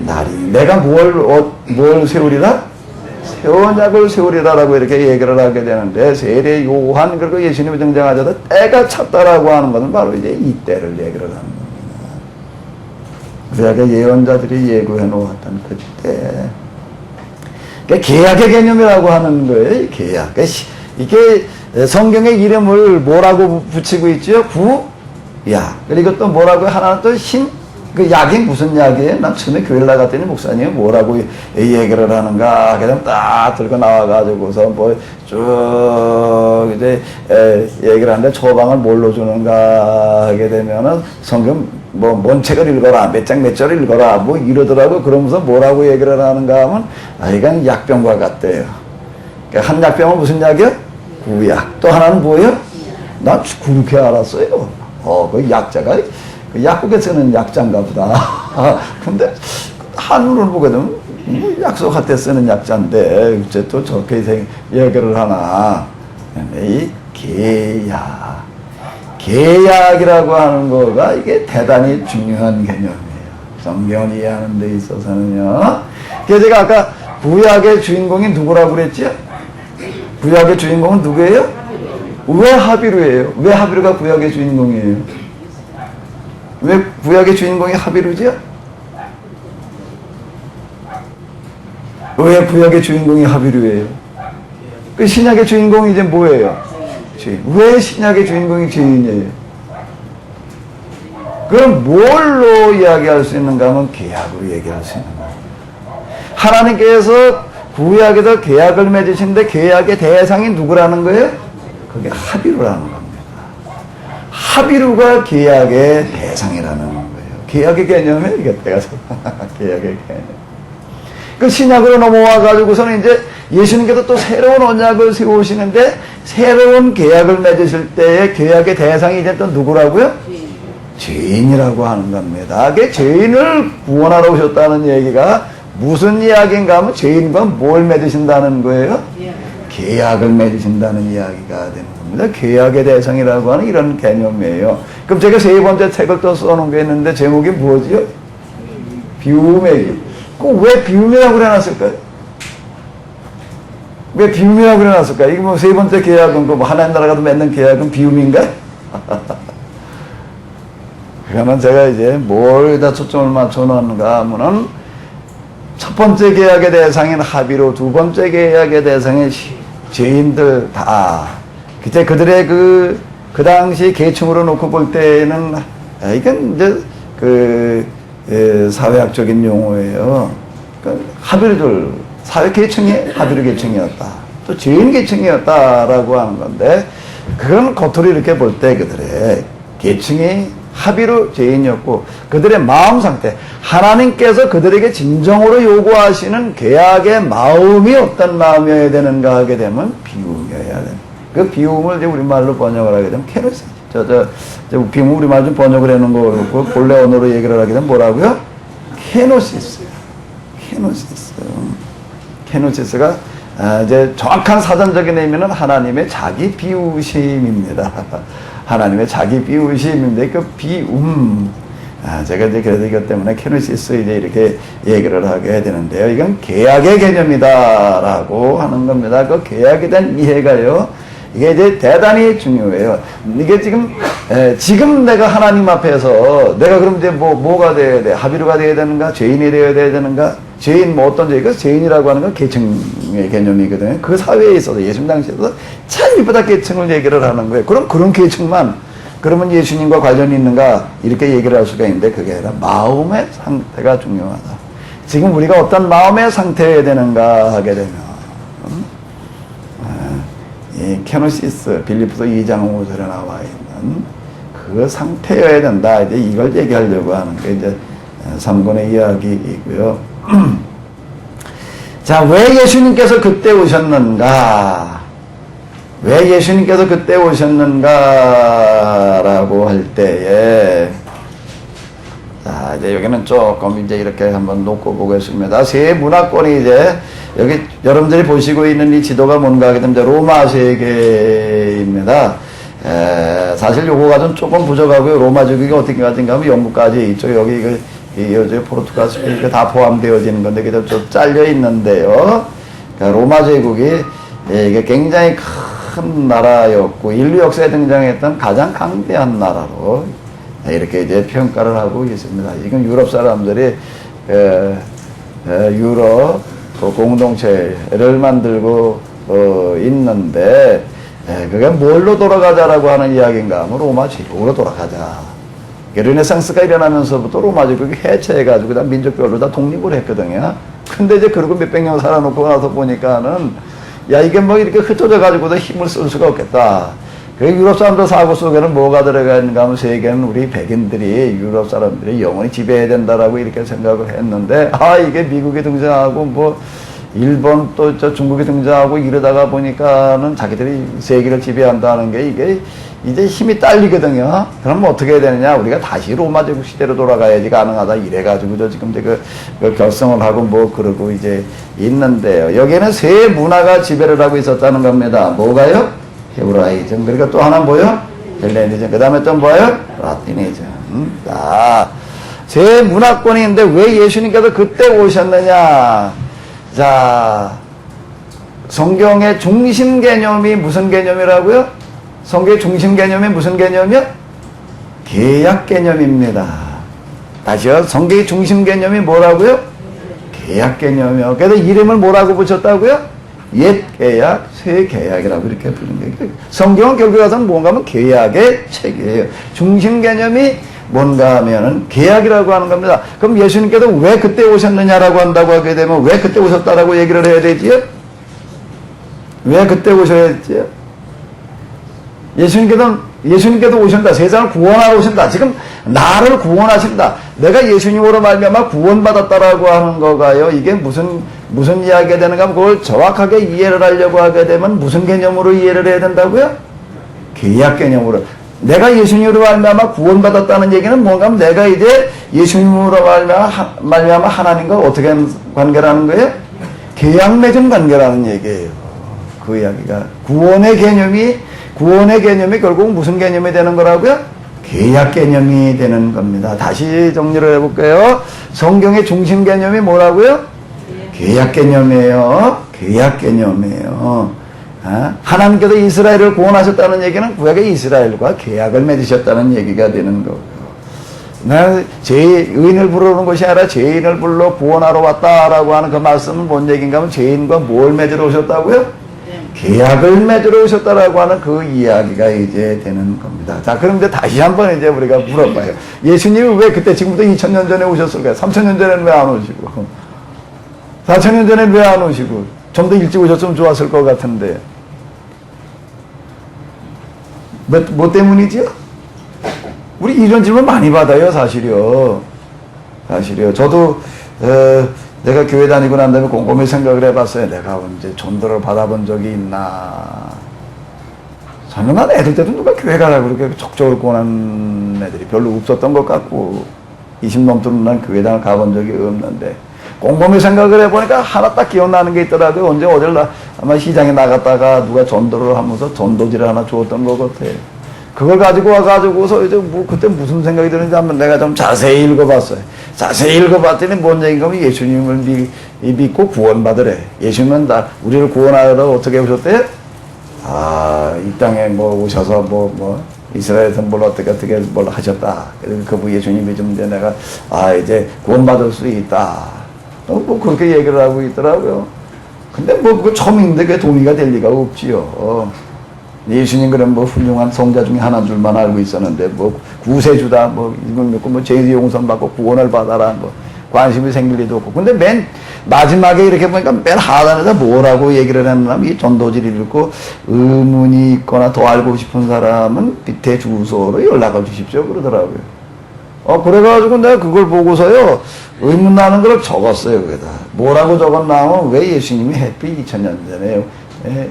날이. 내가 뭘 세우리라? 새 언약을 세우리라라고 이렇게 얘기를 하게 되는데, 세례 요한 그리고 예수님이 등장하자도 때가 찼다라고 하는 것은 바로 이제 이때를 얘기를 하는 겁니다. 구약의 예언자들이 예고해 놓았던 그때. 그러니까 계약의 개념이라고 하는 거예요. 계약. 이게 성경의 이름을 뭐라고 붙이고 있죠? 구약. 그리고 또 뭐라고 하나는 또 그 약이 무슨 약이에요? 난 처음에 교회 나갔더니 목사님 뭐라고 얘기를 하는가 하게 되면 딱 들고 나와가지고서 뭐 쭉 이제 얘기를 하는데 처방을 뭘로 주는가 하게 되면은 성경 뭔 책을 읽어라, 몇 장 몇 절 읽어라, 뭐 이러더라고. 그러면서 뭐라고 얘기를 하는가 하면, 이건 약병과 같대요. 그러니까 한 약병은 무슨 약이요? 구약. 또 하나는 뭐예요? 난 그렇게 알았어요. 그 약자가 그 약국에 쓰는 약자인가 보다. 근데 한문을 보게 되면 약속할 때 쓰는 약자인데 어째 또 저렇게 얘기를 하나. 이 계약이라고 하는 거가 이게 대단히 중요한 개념이에요. 성경을 이해하는 데 있어서는요. 그래서 제가 아까 구약의 주인공이 누구라고 그랬죠? 구약의 주인공은 누구예요? 왜 하비루예요? 왜 하비루가 구약의 주인공이에요? 왜 구약의 주인공이 하비루죠? 왜 구약의 주인공이 하비루예요? 그 신약의 주인공이 이제 뭐예요? 죄인. 왜 신약의 주인공이 죄인이에요? 그럼 뭘로 이야기할 수 있는가 하면 계약으로 얘기할 수 있는 거예요. 하나님께서 구약에서 계약을 맺으시는데 계약의 대상이 누구라는 거예요? 그게 하비루라는 겁니다. 하비루가 계약의 대상이라는 거예요. 계약의 개념에 이게 계약의 개념. 그 신약으로 넘어와 가지고서는 이제 예수님께서 또 새로운 언약을 세우시는데 새로운 계약을 맺으실 때의 계약의 대상이 이제 또 누구라고요? 죄인이라고 하는 겁니다. 그 죄인을 구원하러 오셨다는 얘기가 무슨 이야기인가 하면 죄인과 뭘 맺으신다는 거예요? 계약을 맺으신다는 이야기가 되는 겁니다. 계약의 대상이라고 하는 이런 개념이에요. 그럼 제가 세 번째 책을 또 써놓은 게 있는데 제목이 뭐지요? 비움의 왜 비움이라고 그래놨을까요? 왜 비움이라고 그래놨을까요? 이게 뭐 세 번째 계약은 뭐 하나님 나라가 맺는 계약은 비움인가? 그러면 제가 이제 뭘 다 초점을 맞춰놨는가 하면은 첫 번째 계약의 대상인 하비로, 두 번째 계약의 대상인 죄인들 다. 그때 그들의 그 당시 계층으로 놓고 볼 때는, 이건 이제 사회학적인 용어예요. 하비루들, 사회 계층이 하비루 계층이었다. 또 죄인 계층이었다라고 하는 건데, 그건 겉으로 이렇게 볼 때 그들의 계층이 하비루 죄인이었고, 그들의 마음 상태, 하나님께서 그들에게 진정으로 요구하시는 계약의 마음이 어떤 마음이어야 되는가 하게 되면 비움이어야 되는. 그 비움을 이제 우리말로 번역을 하게 되면 케노시스. 비움 우리말 좀 번역을 해놓은 거 그렇고, 본래 언어로 얘기를 하게 되면 뭐라고요? 케노시스. 케노시스가 이제 정확한 사전적인 의미는 하나님의 자기 비우심입니다. 하나님의 자기 비우심인데 그 비움. 제가 이제 그래서 이것 때문에 케노시스 이제 이렇게 얘기를 하게 되는데요. 이건 계약의 개념이다라고 하는 겁니다. 그 계약에 대한 이해가요. 이게 이제 대단히 중요해요. 이게 지금 내가 하나님 앞에서 내가 그럼 이제 뭐가 돼야 돼? 하비루가 돼야 되는가? 죄인이 되어야 되는가? 죄인 뭐 어떤 죄인가? 죄인이라고 하는 건 계층의 개념이거든요. 그 사회에 있어서 예수님 당시에서 차이보다 계층을 얘기를 하는 거예요. 그럼 그런 계층만 그러면 예수님과 관련이 있는가? 이렇게 얘기를 할 수가 있는데 그게 아니라 마음의 상태가 중요하다. 지금 우리가 어떤 마음의 상태여야 되는가 하게 되면 이 케노시스 빌립보서 2장 5절에 나와 있는 그 상태여야 된다. 이제 이걸 얘기하려고 하는 게 이제 3권의 이야기이고요. 자, 왜 예수님께서 그때 오셨는가? 왜 예수님께서 그때 오셨는가라고 할 때에, 자, 이제 여기는 조금 이제 이렇게 한번 놓고 보겠습니다. 세 문화권이 이제, 여기 여러분들이 보시고 있는 이 지도가 뭔가 하게 되면 이제 로마 세계입니다. 사실 요거가 좀 조금 부족하고요. 로마 제국이 어떻게 가진가 하면 영국까지 있죠. 여기 요즘 포르투갈, 스페인 다 포함되어지는 건데, 그게 좀 잘려 있는데요. 그러니까 로마 제국이 이게 굉장히 큰 나라였고, 인류 역사에 등장했던 가장 강대한 나라로 이렇게 이제 평가를 하고 있습니다. 지금 유럽 사람들이 유럽 공동체를 만들고 있는데, 그게 뭘로 돌아가자라고 하는 이야기인가 하면 로마 제국으로 돌아가자. 르네상스가 일어나면서부터 로마 제국이 해체해가지고 다 민족별로 다 독립을 했거든요. 근데 이제 그러고 몇백 년 살아놓고 나서 보니까는, 야, 이게 뭐 이렇게 흩어져 가지고도 힘을 쓸 수가 없겠다. 그 유럽 사람들 사고 속에는 뭐가 들어가 있는가 하면 세계는 우리 백인들이, 유럽 사람들이 영원히 지배해야 된다라고 이렇게 생각을 했는데, 이게 미국이 등장하고 뭐 일본 또 저 중국이 등장하고 이러다가 보니까는 자기들이 세계를 지배한다는 게 이게 이제 힘이 딸리거든요. 그럼 어떻게 해야 되느냐? 우리가 다시 로마 제국 시대로 돌아가야지 가능하다. 이래가지고 저 지금 이제 그 결성을 하고 뭐 그러고 이제 있는데요. 여기에는 세 문화가 지배를 하고 있었다는 겁니다. 뭐가요? 헤브라이즘. 그러니까 또 하나 뭐요? 헬레니즘. 그 다음에 또 뭐요? 라틴이즘. 자, 세 문화권인데 왜 예수님께서 그때 오셨느냐? 자, 성경의 중심 개념이 무슨 개념이라고요? 성경의 중심 개념이 무슨 개념이요? 계약 개념입니다. 다시요. 성경의 중심 개념이 뭐라고요? 계약 개념이요. 그래서 이름을 뭐라고 붙였다고요? 옛 계약, 새 계약이라고 이렇게 부르는 거예요. 성경은 결국 와서는 뭔가 하면 계약의 책이에요. 중심 개념이 뭔가 하면은 계약이라고 하는 겁니다. 그럼 예수님께서 왜 그때 오셨느냐라고 한다고 하게 되면 왜 그때 오셨다라고 얘기를 해야 되지요? 왜 그때 오셔야 되지요? 예수님께서 오신다. 세상을 구원하러 오신다. 지금 나를 구원하신다. 내가 예수님으로 말미암아 구원받았다라고 하는 거가요. 이게 무슨 이야기가 되는가 하면 그걸 정확하게 이해를 하려고 하게 되면 무슨 개념으로 이해를 해야 된다고요? 계약 개념으로. 내가 예수님으로 말미암아 구원받았다는 얘기는 뭔가 하면 내가 이제 예수님으로 말미암아 하나님과 어떻게 관계라는 거예요? 계약 맺은 관계라는 얘기예요. 그 이야기가 구원의 개념이 결국 무슨 개념이 되는 거라고요? 계약 개념이 되는 겁니다. 다시 정리를 해볼게요. 성경의 중심 개념이 뭐라고요? 계약 개념이에요. 계약 개념이에요. 하나님께서 이스라엘을 구원하셨다는 얘기는 구약의 이스라엘과 계약을 맺으셨다는 얘기가 되는 거고요. 의인을 부르는 것이 아니라 죄인을 불러 구원하러 왔다라고 하는 그 말씀은 뭔 얘기인가 하면 죄인과 뭘 맺으러 오셨다고요? 계약을 맺으러 오셨다라고 하는 그 이야기가 이제 되는 겁니다. 자, 그럼 이제 다시 한번 이제 우리가 물어봐요. 예수님이 왜 그때 지금부터 2000년 전에 오셨을까요? 3000년 전에는 왜 안 오시고? 4000년 전에는 왜 안 오시고? 좀 더 일찍 오셨으면 좋았을 것 같은데. 뭐 때문이지요? 우리 이런 질문 많이 받아요, 사실이요. 저도, 내가 교회 다니고 난 다음에 곰곰이 생각을 해봤어요. 내가 언제 전도를 받아본 적이 있나. 저는 난 애들 때도 누가 교회 가라고 그렇게 적극적으로 권한 애들이 별로 없었던 것 같고, 20 넘도록 난 교회당을 가본 적이 없는데, 곰곰이 생각을 해보니까 하나 딱 기억나는 게 있더라고요. 언제 어딜 아마 시장에 나갔다가 누가 전도를 하면서 전도지를 하나 주었던 것 같아요. 그걸 가지고 와가지고서 이제 그때 무슨 생각이 드는지 한번 내가 좀 자세히 읽어봤어요. 자세히 읽어봤더니 뭔 얘기인가 하면 예수님을 믿고 구원받으래. 예수님은 우리를 구원하러 어떻게 오셨대요? 이 땅에 뭐 오셔서 이스라엘에서 어떻게 뭘 하셨다. 그래서 예수님이 좀 이제 내가 이제 구원받을 수 있다. 그렇게 얘기를 하고 있더라고요. 근데 그거 처음 읽는데 그게 동의가 될 리가 없지요. 예수님 그럼 훌륭한 성자 중에 하나인 줄만 알고 있었는데 구세주다 이걸 믿고 죄의 용서 받고 구원을 받아라 관심이 생길 리도 없고. 근데 맨 마지막에 이렇게 보니까 맨 하단에서 뭐라고 얘기를 했냐면 이 전도지를 읽고 의문이 있거나 더 알고 싶은 사람은 밑에 주소로 연락을 주십시오 그러더라고요. 그래가지고 내가 그걸 보고서요, 의문 나는 걸 적었어요, 거기다. 뭐라고 적었나 하면 왜 예수님이 햇빛 2000년 전에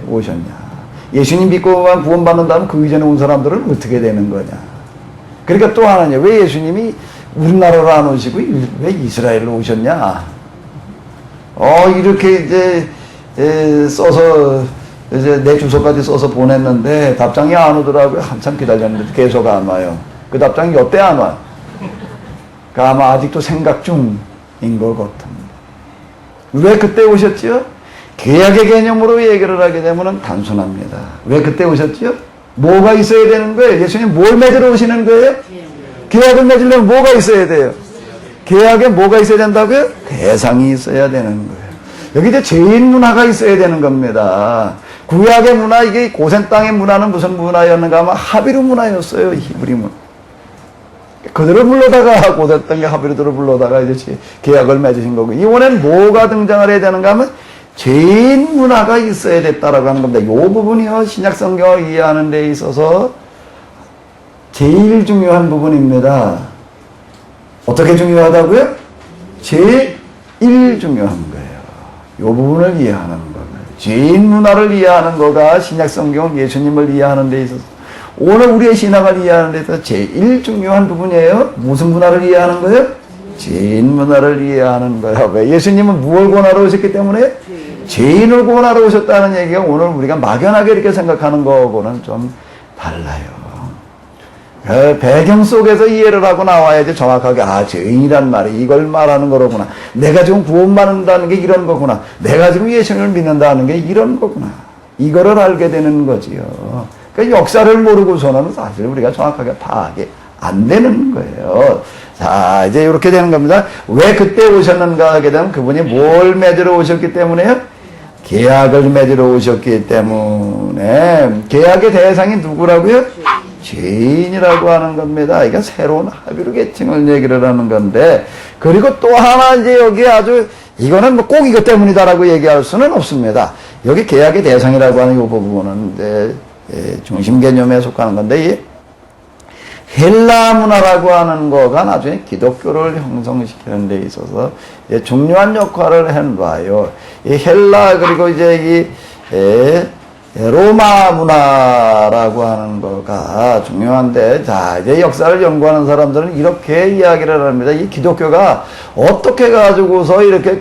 오셨냐. 예수님 믿고만 구원받는다면 그 이전에 온 사람들은 어떻게 되는 거냐. 그러니까 또 하나냐. 왜 예수님이 우리나라로 안 오시고 왜 이스라엘로 오셨냐. 이렇게 이제 써서 이제 내 주소까지 써서 보냈는데 답장이 안 오더라고요. 한참 기다렸는데 계속 안 와요. 그 답장이 여태 안 와요. 그러니까 아마 아직도 생각 중인 것 같습니다. 왜 그때 오셨지요? 계약의 개념으로 얘기를 하게 되면 단순합니다. 왜 그때 오셨지요? 뭐가 있어야 되는 거예요? 예수님 뭘 맺으러 오시는 거예요? 계약을 맺으려면 뭐가 있어야 돼요? 계약에 뭐가 있어야 된다고요? 대상이 있어야 되는 거예요. 여기 이제 죄인 문화가 있어야 되는 겁니다. 구약의 문화, 이게 고센 땅의 문화는 무슨 문화였는가 하면 하비루 문화였어요. 히브리 문화. 그들을 불러다가 고센 땅의 하비루들을 불러다가 이제 계약을 맺으신 거고, 이번엔 뭐가 등장을 해야 되는가 하면 죄인 문화가 있어야 됐다라고 하는 겁니다. 이 부분이요, 신약 성경을 이해하는 데 있어서 제일 중요한 부분입니다. 어떻게 중요하다고요? 제일 중요한 거예요. 이 부분을 이해하는 거예요. 죄인 문화를 이해하는 거가 신약 성경 예수님을 이해하는 데 있어서, 오늘 우리의 신앙을 이해하는 데 있어서 제일 중요한 부분이에요. 무슨 문화를 이해하는 거예요? 죄인 문화를 이해하는 거예요. 왜? 예수님은 무엇을 구원하러 오셨기 때문에? 죄인을 구원하러 오셨다는 얘기가 오늘 우리가 막연하게 이렇게 생각하는 거하고는 좀 달라요. 그 배경 속에서 이해를 하고 나와야지 정확하게, 죄인이란 말이 이걸 말하는 거로구나. 내가 지금 구원받는다는 게 이런 거구나. 내가 지금 예수님을 믿는다는 게 이런 거구나. 이거를 알게 되는 거지요. 그러니까 역사를 모르고서는 사실 우리가 정확하게 파악이 안 되는 거예요. 자, 이제 이렇게 되는 겁니다. 왜 그때 오셨는가 하게 되면 그분이 뭘 맺으러 오셨기 때문에요? 계약을 맺으러 오셨기 때문에. 계약의 대상이 누구라고요? 죄인이라고 하는 겁니다. 그러니까 새로운 하비루 계층을 얘기를 하는 건데, 그리고 또 하나 이제 여기 아주 이거는 뭐 꼭 이것 때문이다라고 얘기할 수는 없습니다. 여기 계약의 대상이라고 하는 이 부분은 이제 중심 개념에 속하는 건데, 이 헬라 문화라고 하는 거가 나중에 기독교를 형성시키는 데 있어서 중요한 역할을 해놔요. 이 헬라, 그리고 이제 이 로마 문화라고 하는 거가 중요한데, 자, 이제 역사를 연구하는 사람들은 이렇게 이야기를 합니다. 이 기독교가 어떻게 가지고서 이렇게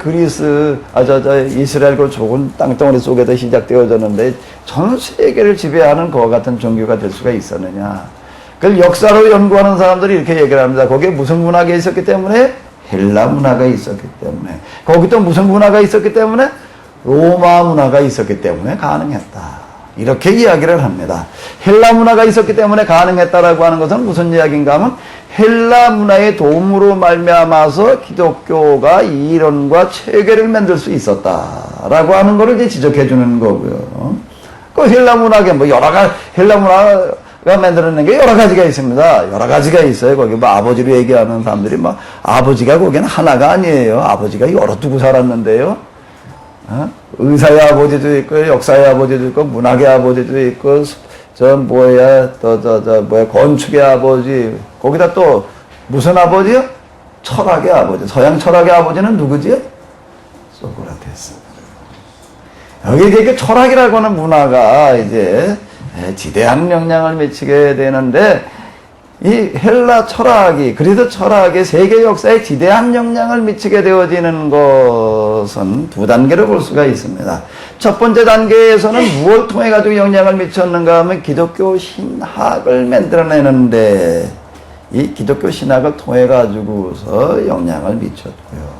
이스라엘 그 좁은 땅덩어리 속에서 시작되어졌는데 전 세계를 지배하는 것 같은 종교가 될 수가 있었느냐. 그걸 역사로 연구하는 사람들이 이렇게 얘기를 합니다. 거기에 무슨 문화가 있었기 때문에? 헬라 문화가 있었기 때문에. 거기 또 무슨 문화가 있었기 때문에? 로마 문화가 있었기 때문에 가능했다. 이렇게 이야기를 합니다. 헬라 문화가 있었기 때문에 가능했다라고 하는 것은 무슨 이야기인가 하면, 헬라 문화의 도움으로 말미암아서 기독교가 이론과 체계를 만들 수 있었다라고 하는 것을 이제 지적해 주는 거고요. 그 헬라 문화에 뭐 헬라 문화가 만들어낸 게 여러 가지가 있습니다. 여러 가지가 있어요. 거기 뭐 아버지로 얘기하는 사람들이 뭐, 아버지가 거기는 하나가 아니에요. 아버지가 여러 두고 살았는데요. 의사의 아버지도 있고, 역사의 아버지도 있고, 문학의 아버지도 있고, 건축의 아버지, 거기다 또 무슨 아버지요? 철학의 아버지. 서양 철학의 아버지는 누구지요? 소크라테스. 여기 이게 철학이라고 하는 문화가 이제 지대한 영향을 미치게 되는데, 이 헬라 철학이, 그래서 철학이 세계 역사에 지대한 영향을 미치게 되어지는 것은 두 단계로 볼 수가 있습니다. 첫 번째 단계에서는 무엇을 통해 가지고 영향을 미쳤는가 하면 기독교 신학을 만들어내는데, 이 기독교 신학을 통해 가지고서 영향을 미쳤고요.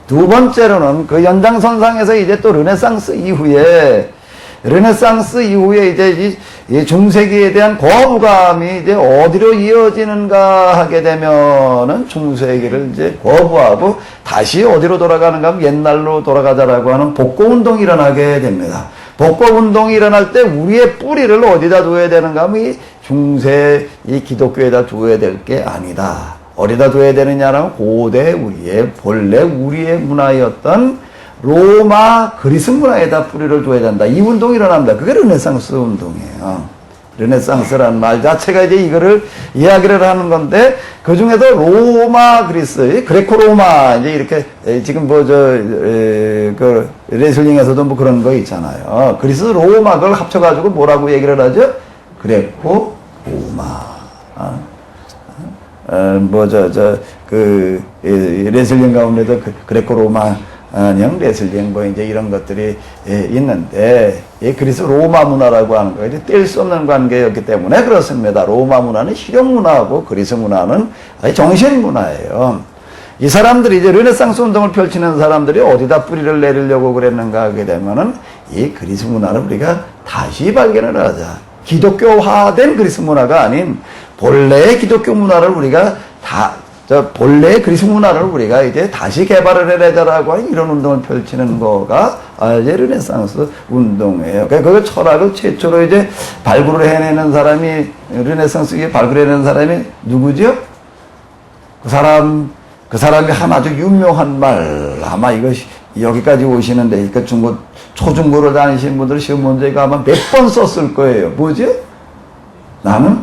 두 번째로는 그 연장선상에서 이제 또 르네상스 이후에 이제 이 중세기에 대한 거부감이 이제 어디로 이어지는가 하게 되면은 중세기를 이제 거부하고 다시 어디로 돌아가는가 하면 옛날로 돌아가자라고 하는 복고운동이 일어나게 됩니다. 복고운동이 일어날 때 우리의 뿌리를 어디다 둬야 되는가 하면 이 중세 이 기독교에다 둬야 될 게 아니다. 어디다 둬야 되느냐라면 고대 본래 우리의 문화였던 로마 그리스 문화에다 뿌리를 둬야 된다. 이 운동이 일어납니다. 그게 르네상스 운동이에요. 르네상스라는 말 자체가 이제 이거를 이야기를 하는 건데, 그 중에서 로마 그리스, 그레코 로마, 이제 이렇게, 지금 그, 레슬링에서도 뭐 그런 거 있잖아요. 그리스 로마, 그걸 합쳐가지고 뭐라고 얘기를 하죠? 그레코 로마. 레슬링 가운데도 그레코 로마형 레슬링 뭐 이제 이런 것들이 있는데, 그리스 로마 문화라고 하는 거, 이제 뗄 수 없는 관계였기 때문에 그렇습니다. 로마 문화는 실용 문화고 그리스 문화는 정신 문화예요. 이 사람들이 이제 르네상스 운동을 펼치는 사람들이 어디다 뿌리를 내리려고 그랬는가 하게 되면은 이 그리스 문화를 우리가 다시 발견을 하자. 기독교화된 그리스 문화가 아닌 본래의 기독교 문화를 우리가 본래의 그리스 문화를 우리가 이제 다시 개발을 해내자라고 하는 이런 운동을 펼치는 거가 이제 르네상스 운동이에요. 그러니까 그 철학을 최초로 이제 발굴을 해내는 사람이, 르네상스에 발굴해내는 사람이 누구죠? 그 사람이 한 아주 유명한 말, 아마 이것이 여기까지 오시는데, 그러니까 초중고를 다니시는 분들 시험 문제가 아마 몇 번 썼을 거예요. 뭐지? 나는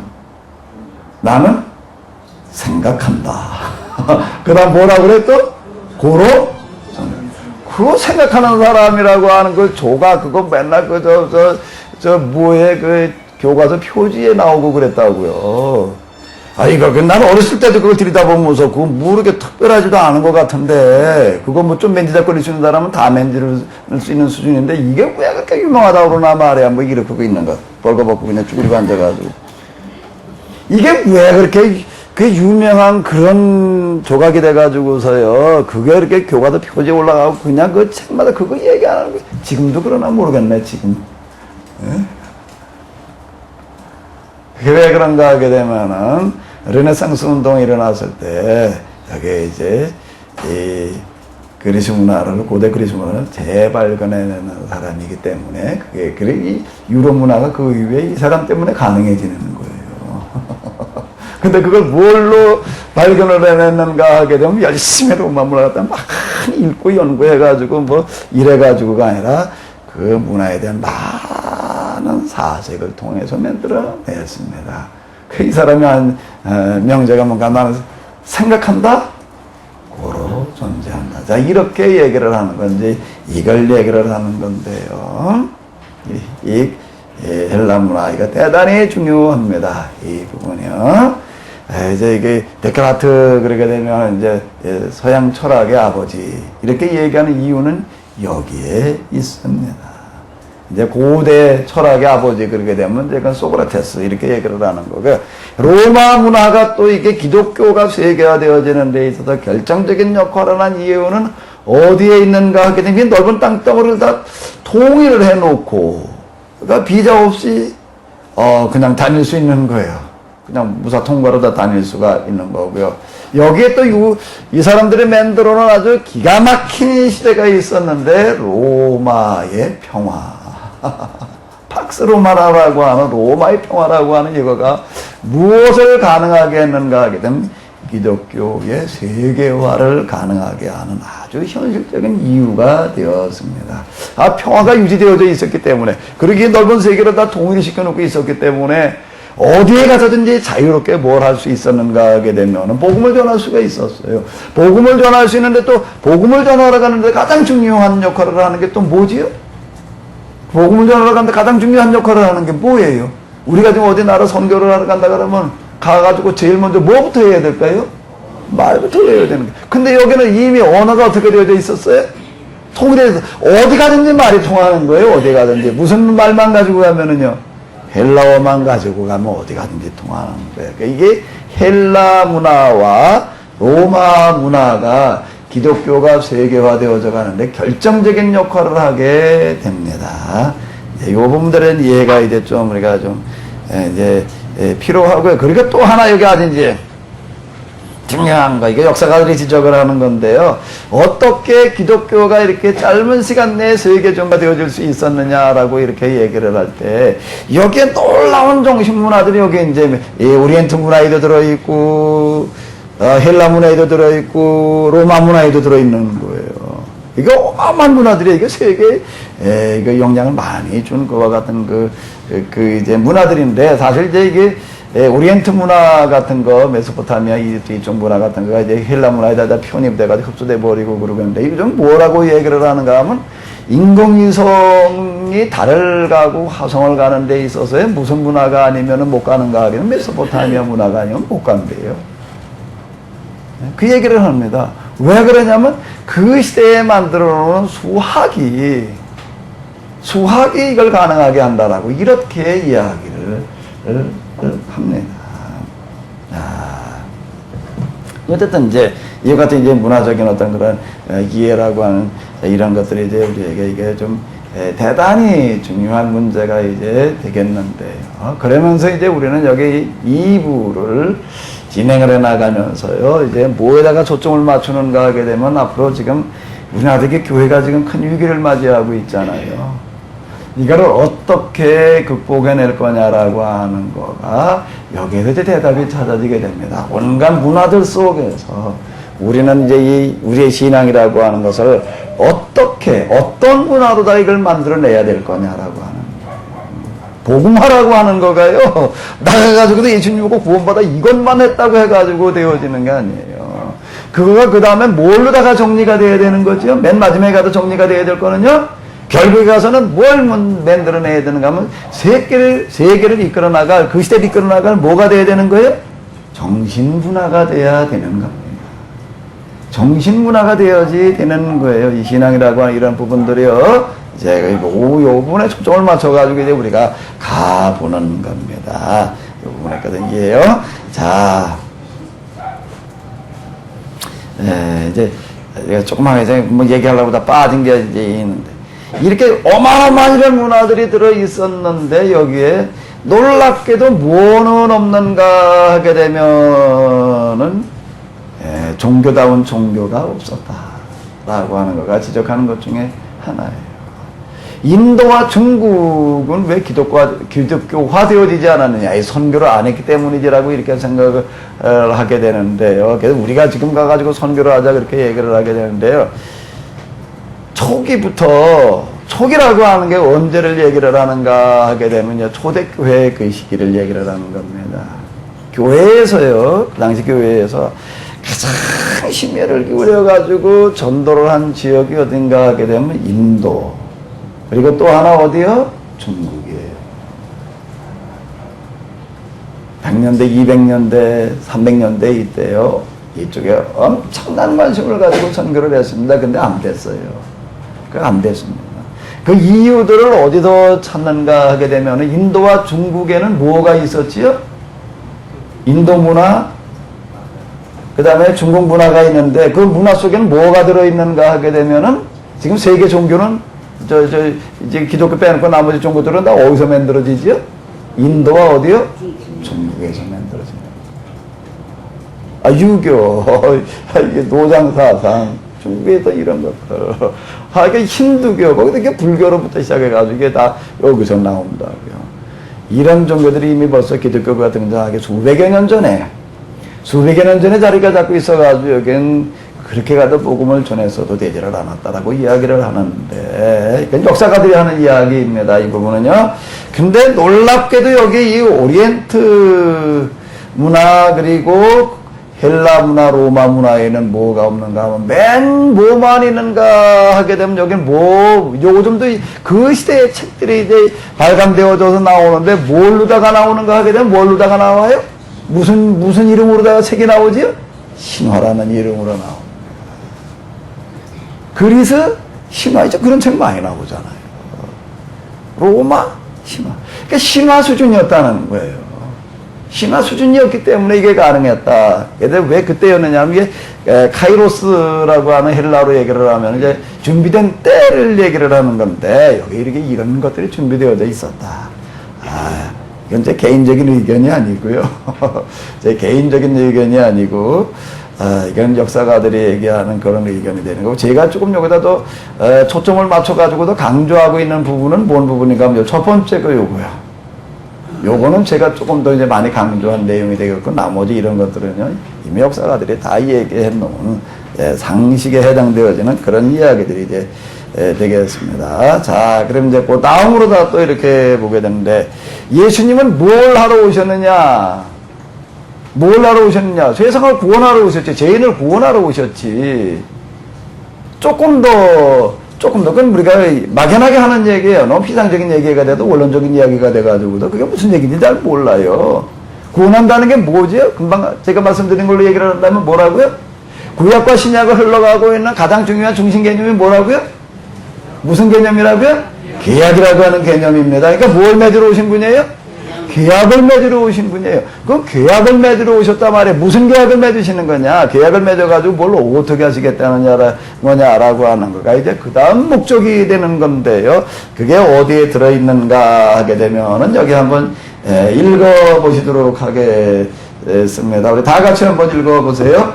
생각한다. 그 다음 뭐라 그랬어? 그거 생각하는 사람이라고 하는 그 조가, 그거 맨날 그 교과서 표지에 나오고 그랬다고요. 난 어렸을 때도 그걸 들여다보면서, 그거 뭐 이렇게 특별하지도 않은 것 같은데, 그거 뭐 좀 맨지작거릴 수 있는 사람은 다 맨지를 수 있는 수준인데, 이게 왜 그렇게 유명하다고 그러나 말이야. 뭐 이렇게 있는 거. 벌거벗고 그냥 쭈그리고 앉아가지고. 이게 왜 그렇게, 그 유명한 그런 조각이 돼가지고서요, 그게 이렇게 교과서 표지에 올라가고, 그냥 그 책마다 그거 얘기하는 거예요. 지금도 그러나 모르겠네, 지금. 예? 그게 왜 그런가 하게 되면은, 르네상스 운동이 일어났을 때, 여기에 이제, 이 그리스 문화를, 고대 그리스 문화를 재발견해내는 사람이기 때문에, 이 유럽 문화가 그 이후에 이 사람 때문에 가능해지는 거예요. 근데 그걸 뭘로 발견을 해냈는가 하게 되면, 열심히 로마 문화를 갖다 많이 읽고 연구해가지고, 뭐, 이래가지고가 아니라, 그 문화에 대한 많은 사색을 통해서 만들어냈습니다. 이 사람이 한 명제가 뭔가 나는 생각한다? 고로 존재한다. 자, 이렇게 얘기를 하는 건지, 이걸 얘기를 하는 건데요. 이 헬라 문화, 이거 대단히 중요합니다. 이 부분이요. 이제 이게 데카르트 그러게 되면 이제 서양 철학의 아버지, 이렇게 얘기하는 이유는 여기에 있습니다. 이제 고대 철학의 아버지 그러게 되면 이제 소크라테스 이렇게 얘기를 하는 거고요. 로마 문화가 또 이게 기독교가 세계화되어지는 데 있어서 결정적인 역할을 한 이유는 어디에 있는가 하게 되면 넓은 땅덩어리를 다 통일을 해놓고, 그러니까 비자 없이 그냥 다닐 수 있는 거예요. 그냥 무사 통과로 다 다닐 수가 있는 거고요. 여기에 또 이 사람들이 만들어놓은 아주 기가 막힌 시대가 있었는데, 로마의 평화. 팍스 로마라고 하는 로마의 평화라고 하는 이거가 무엇을 가능하게 했는가 하게 되면 기독교의 세계화를 가능하게 하는 아주 현실적인 이유가 되었습니다. 평화가 유지되어져 있었기 때문에, 그러기에 넓은 세계를 다 통일시켜 놓고 있었기 때문에 어디에 가서든지 자유롭게 뭘 할 수 있었는가 하게 되면 복음을 전할 수가 있었어요. 복음을 전할 수 있는데, 또 복음을 전하러 가는데 가장 중요한 역할을 하는 게 또 뭐지요? 복음을 전하러 가는데 가장 중요한 역할을 하는 게 뭐예요? 우리가 지금 어디 나라 선교를 하러 간다 그러면 가가지고 제일 먼저 뭐부터 해야 될까요? 말부터 해야 되는 거예요. 근데 여기는 이미 언어가 어떻게 되어져 있었어요? 통일해서 어디 가든지 말이 통하는 거예요. 어디 가든지. 무슨 말만 가지고 가면은요, 헬라어만 가지고 가면 어디 가든지 통하는 거예요. 그러니까 이게 헬라 문화와 로마 문화가 기독교가 세계화되어져 가는데 결정적인 역할을 하게 됩니다. 이 부분들은 이해가 이제 좀 우리가 좀 이제 필요하고요. 그리고 또 하나 여기 아주 이제 중요한 거, 이게 역사가들이 지적을 하는 건데요. 어떻게 기독교가 이렇게 짧은 시간 내에 세계정가 되어질 수 있었느냐라고 이렇게 얘기를 할 때, 여기에 놀라운 정신문화들이 여기 이제 오리엔트 문화에도 들어있고, 헬라 문화에도 들어있고, 로마 문화에도 들어있는 거예요. 이거 어마어마한 문화들이 이게 세계에 이거 영향을 많이 준 것과 같은 이제 문화들인데 사실 이제 이게 오리엔트 문화 같은 거, 메소포타미아 이쪽 문화 같은 거가 이제 헬라 문화에다 편입돼가지고 흡수돼 버리고 그러는데 이거 좀 뭐라고 얘기를 하는가 하면 인공위성이 달을 가고 화성을 가는 데 있어서의 무슨 문화가 아니면은 못 가는가 하기는 메소포타미아 문화가 아니면 못 간대요. 그 얘기를 합니다. 왜 그러냐면 그 시대에 만들어 놓은 수학이 이걸 가능하게 한다라고 이렇게 이야기를 합니다. 어쨌든 이제 이와 같은 이제 문화적인 어떤 그런 이해라고 하는 이런 것들이 이제 우리에게 이게 좀 대단히 중요한 문제가 이제 되겠는데요. 그러면서 이제 우리는 여기 2부를 진행을 해 나가면서요, 이제 뭐에다가 초점을 맞추는가 하게 되면 앞으로 지금 우리나라의 교회가 지금 큰 위기를 맞이하고 있잖아요. 이거를 어떻게 극복해낼 거냐라고 하는 거가 여기에서 이제 대답이 찾아지게 됩니다. 온갖 문화들 속에서 우리는 이제 우리의 신앙이라고 하는 것을 어떤 문화로 다 이걸 만들어내야 될 거냐라고 하는 복음화라고 하는 거가요, 나가가지고도 예수님 보고 구원받아 이것만 했다고 해가지고 되어지는 게 아니에요. 그거가 그 다음에 뭘로다가 정리가 돼야 되는 거죠? 맨 마지막에 가도 정리가 돼야 될 거는요, 결국에 가서는 뭘 만들어내야 되는가 하면 세계를 이끌어 나갈, 그 시대를 이끌어 나갈 뭐가 돼야 되는 거예요? 정신문화가 돼야 되는 겁니다. 정신문화가 되어야지 되는 거예요. 이 신앙이라고 하는 이런 부분들이요. 이제 요 부분에 초점을 맞춰가지고 이제 우리가 가보는 겁니다. 요 부분에거든요. 자, 이제 조그맣게 이제 뭐 얘기하려고 다 빠진 게 이제 있는데, 이렇게 어마어마한 이런 문화들이 들어 있었는데 여기에 놀랍게도 뭐는 없는가 하게 되면은 종교다운 종교가 없었다라고 하는 거가 지적하는 것 중에 하나예요. 인도와 중국은 왜 기독교화 되어지지 않았느냐? 이 선교를 안 했기 때문이지라고 이렇게 생각을 하게 되는데요. 그래서 우리가 지금 가가지고 선교를 하자 그렇게 얘기를 하게 되는데요. 초기라고 하는 게 언제를 얘기를 하는가 하게 되면 초대교회 그 시기를 얘기를 하는 겁니다. 교회에서요, 그 당시 교회에서 가장 심혈을 기울여가지고 전도를 한 지역이 어딘가 하게 되면 인도. 그리고 또 하나 어디요? 중국이에요. 100년대, 200년대, 300년대 이때요. 이쪽에 엄청난 관심을 가지고 선교를 했습니다. 근데 안 됐어요. 안 됐습니다. 그 이유들을 어디서 찾는가 하게 되면 인도와 중국에는 뭐가 있었지요? 인도 문화, 그 다음에 중국 문화가 있는데 그 문화 속에는 뭐가 들어있는가 하게 되면은 지금 세계 종교는 이제 기독교 빼놓고 나머지 종교들은 다 어디서 만들어지지요? 인도와 어디요? 중국에서 만들어집니다. 유교, 이게 노장사상, 중국에서 이런 것들. 이게 힌두교, 거기도 이게 불교로부터 시작해가지고 이게 다 여기서 나온다고요. 이런 종교들이 이미 벌써 기독교가 등장하기 수백여 년 전에 자리가 잡고 있어가지고 여기는 그렇게 가도 복음을 전해서도 되지를 않았다라고 이야기를 하는데, 이건 역사가들이 하는 이야기입니다. 이 부분은요. 근데 놀랍게도 여기 이 오리엔트 문화 그리고 헬라 문화, 로마 문화에는 뭐가 없는가 하면 맨 뭐만 있는가 하게 되면 여기는 요즘도 그 시대의 책들이 이제 발간되어져서 나오는데 뭘로다가 나오는가 하게 되면 뭘로다가 나와요? 무슨 이름으로다가 책이 나오지요? 신화라는 이름으로 나옵니다. 그리스 신화이죠. 그런 책 많이 나오잖아요. 로마 신화. 그러니까 신화 수준이었다는 거예요. 신화 수준이었기 때문에 이게 가능했다. 왜 그때였느냐 하면 이게 카이로스라고 하는 헬라로 얘기를 하면 이제 준비된 때를 얘기를 하는 건데 여기 이렇게 이런 것들이 준비되어져 있었다. 이건 제 개인적인 의견이 아니고요. 제 개인적인 의견이 아니고 이건 역사가들이 얘기하는 그런 의견이 되는 거고, 제가 조금 여기다 더 초점을 맞춰가지고 더 강조하고 있는 부분은 뭔 부분인가 하면 첫 번째가 요거야. 요거는 제가 조금 더 이제 많이 강조한 내용이 되겠고, 나머지 이런 것들은요, 이미 역사가들이 다 얘기해 놓은 상식에 해당되어지는 그런 이야기들이 이제 되겠습니다. 자, 그럼 이제 그 다음으로 또 이렇게 보게 되는데, 예수님은 뭘 하러 오셨느냐? 뭘 하러 오셨느냐? 세상을 구원하러 오셨지. 죄인을 구원하러 오셨지. 조금 더, 그건 우리가 막연하게 하는 얘기예요. 너무 피상적인 얘기가 돼도 원론적인 이야기가 돼가지고도 그게 무슨 얘기인지 잘 몰라요. 구원한다는 게 뭐죠? 금방 제가 말씀드린 걸로 얘기를 한다면 뭐라고요? 구약과 신약을 흘러가고 있는 가장 중요한 중심 개념이 뭐라고요? 무슨 개념이라고요? 계약이라고 하는 개념입니다. 그러니까 뭘 맺으러 오신 분이에요? 계약을 맺으러 오신 분이에요. 그 계약을 맺으러 오셨단 말이에요. 무슨 계약을 맺으시는 거냐? 계약을 맺어가지고 뭘 어떻게 하시겠다는 거냐라고 하는 거가 이제 그 다음 목적이 되는 건데요. 그게 어디에 들어있는가 하게 되면은 여기 한번 읽어보시도록 하겠습니다. 우리 다 같이 한번 읽어보세요.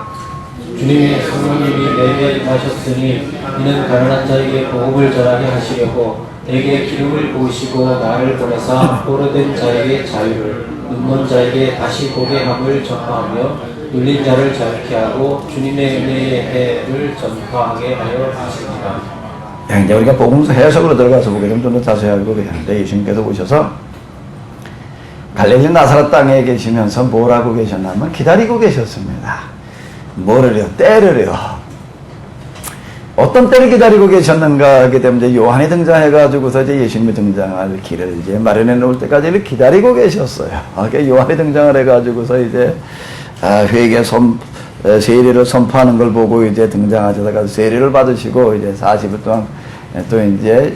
주님의 성령님이 내게 임하셨으니 이는 가난한 자에게 복음을 전하게 하시려고 내게 기름을 부으시고 나를 보내사 포로된 자에게 자유를, 눈먼 자에게 다시 보게 함을 전파하며 눌린 자를 자유케 하고 주님의 은혜의 해를 전파하게 하여 하십니다. 이제 우리가 복음서 해석으로 들어가서 보게 되면 좀 더 자세하게 보게 되는데, 예수님께서 오셔서 갈릴리 나사렛 땅에 계시면서 뭘 하고 계셨냐면 기다리고 계셨습니다. 뭐를요? 때를요. 어떤 때를 기다리고 계셨는가 하게 되면 이제 요한이 등장해가지고서 이제 예수님이 등장할 길을 이제 마련해 놓을 때까지 기다리고 계셨어요. 그러니까 요한이 등장을 해가지고서 이제 회개 세례를 선포하는 걸 보고 이제 등장하셔서 세례를 받으시고 이제 40일 동안 또 이제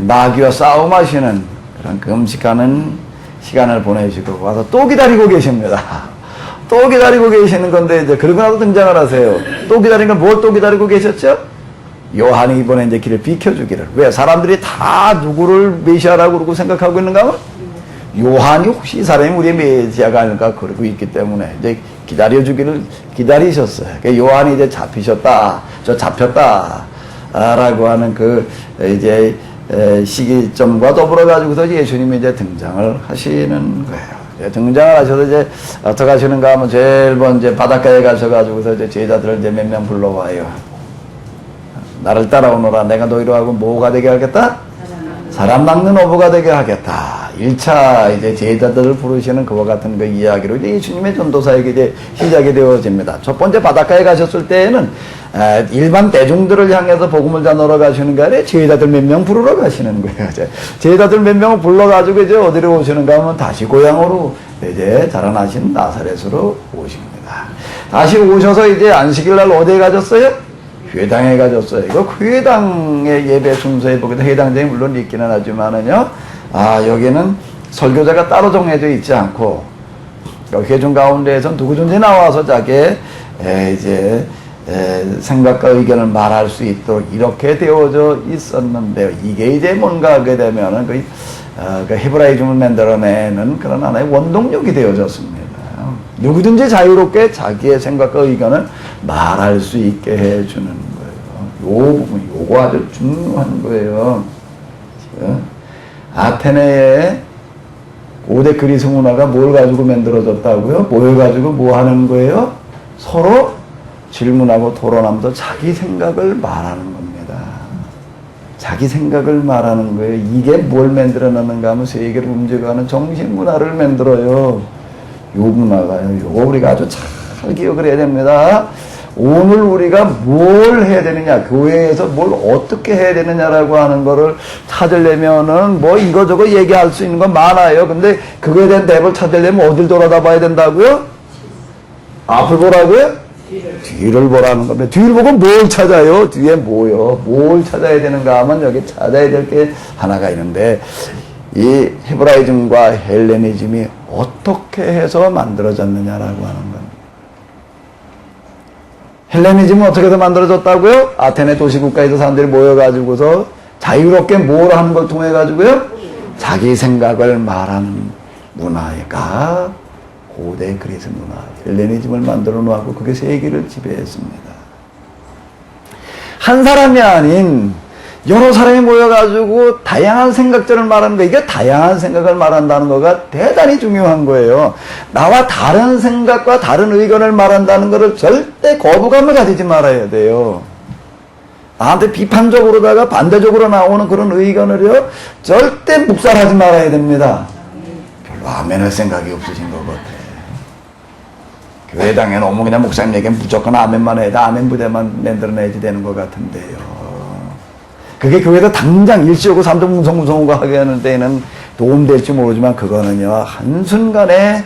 마귀와 싸움하시는 그런 금식하는 시간을 보내시고 와서 또 기다리고 계십니다. 또 기다리고 계시는 건데 이제 그러고 나서 등장을 하세요. 또 기다리는 건 뭘 또 기다리고 계셨죠? 요한이 이번에 이제 길을 비켜주기를. 왜? 사람들이 다 누구를 메시아라고 그러고 생각하고 있는가 하면 요한이 혹시 이 사람이 우리의 메시아가 아닐까 그러고 있기 때문에 이제 기다려주기를 기다리셨어요. 그러니까 요한이 이제 잡혔다 라고 하는 그 이제 시기점과 더불어 가지고서 예수님이 이제 등장을 하시는 거예요. 등장을 하셔서 이제 어떻게 하시는가 하면 제일 먼저 바닷가에 가셔가지고서 이제 제자들을 이제 몇 명 불러와요. 나를 따라오너라. 내가 너희로 하고 뭐가 되게 하겠다? 사람 낚는 어부가 되게 하겠다. 1차 이제 제자들을 부르시는 그와 같은 그 이야기로 이제 예수님의 전도사에게 이제 시작이 되어집니다. 첫 번째 바닷가에 가셨을 때에는 일반 대중들을 향해서 복음을 전하러 가시는 게 아니라 제자들 몇 명 부르러 가시는 거예요. 제자들 몇 명을 불러가지고 이제 어디로 오시는가 하면 다시 고향으로 이제 자라나신 나사렛으로 오십니다. 다시 오셔서 이제 안식일 날 어디에 가셨어요? 회당에 가졌어요. 이거 회당의 예배 순서에 보게 되면 회당장이 물론 있기는 하지만은요, 여기는 설교자가 따로 정해져 있지 않고, 회중 가운데에서 누구든지 나와서 자기의 생각과 의견을 말할 수 있도록 이렇게 되어져 있었는데요. 이게 이제 뭔가 하게 되면은 그 헤브라이즘을 만들어내는 그런 하나의 원동력이 되어졌습니다. 누구든지 자유롭게 자기의 생각과 의견을 말할 수 있게 해주는 거예요. 요 부분, 요거 아주 중요한 거예요. 아테네의 고대 그리스 문화가 뭘 가지고 만들어졌다고요? 뭘 가지고 뭐 하는 거예요? 서로 질문하고 토론하면서 자기 생각을 말하는 겁니다. 자기 생각을 말하는 거예요. 이게 뭘 만들어내는가 하면 세계를 움직여가는 정신 문화를 만들어요. 요 문화가요. 요거 우리가 아주 잘 기억을 해야 됩니다. 오늘 우리가 뭘 해야 되느냐, 교회에서 뭘 어떻게 해야 되느냐라고 하는 거를 찾으려면은 뭐 이거저거 얘기할 수 있는 건 많아요. 근데 그거에 대한 답을 찾으려면 어딜 돌아다 봐야 된다고요? 앞을 보라고요? 뒤를 보라는 겁니다. 뒤를 보고 뭘 찾아요? 뒤에 뭐요? 뭘 찾아야 되는가 하면 여기 찾아야 될 게 하나가 있는데, 이 헤브라이즘과 헬레니즘이 어떻게 해서 만들어졌느냐라고 하는 겁니다. 헬레니즘은 어떻게 해서 만들어졌다고요? 아테네 도시국가에서 사람들이 모여가지고서 자유롭게 뭘 하는 걸 통해가지고요? 자기 생각을 말하는 문화가 고대 그리스 문화, 헬레니즘을 만들어 놓고 그게 세계를 지배했습니다. 한 사람이 아닌 여러 사람이 모여가지고 다양한 생각들을 말하는 거, 이게 다양한 생각을 말한다는 거가 대단히 중요한 거예요. 나와 다른 생각과 다른 의견을 말한다는 것을 절대 거부감을 가지지 말아야 돼요. 나한테 비판적으로다가 반대적으로 나오는 그런 의견을요, 절대 묵살하지 말아야 됩니다. 별로 아멘할 생각이 없으신 것 같아. 교회당에 너무 그냥 목사님에게 무조건 아멘만 해야 돼. 아멘 부대만 만들어내야지 되는 것 같은데요. 그게 교회에서 당장 일시오고 삼도 문성문성고 하게 하는 데에는 도움될지 모르지만 그거는요, 한순간에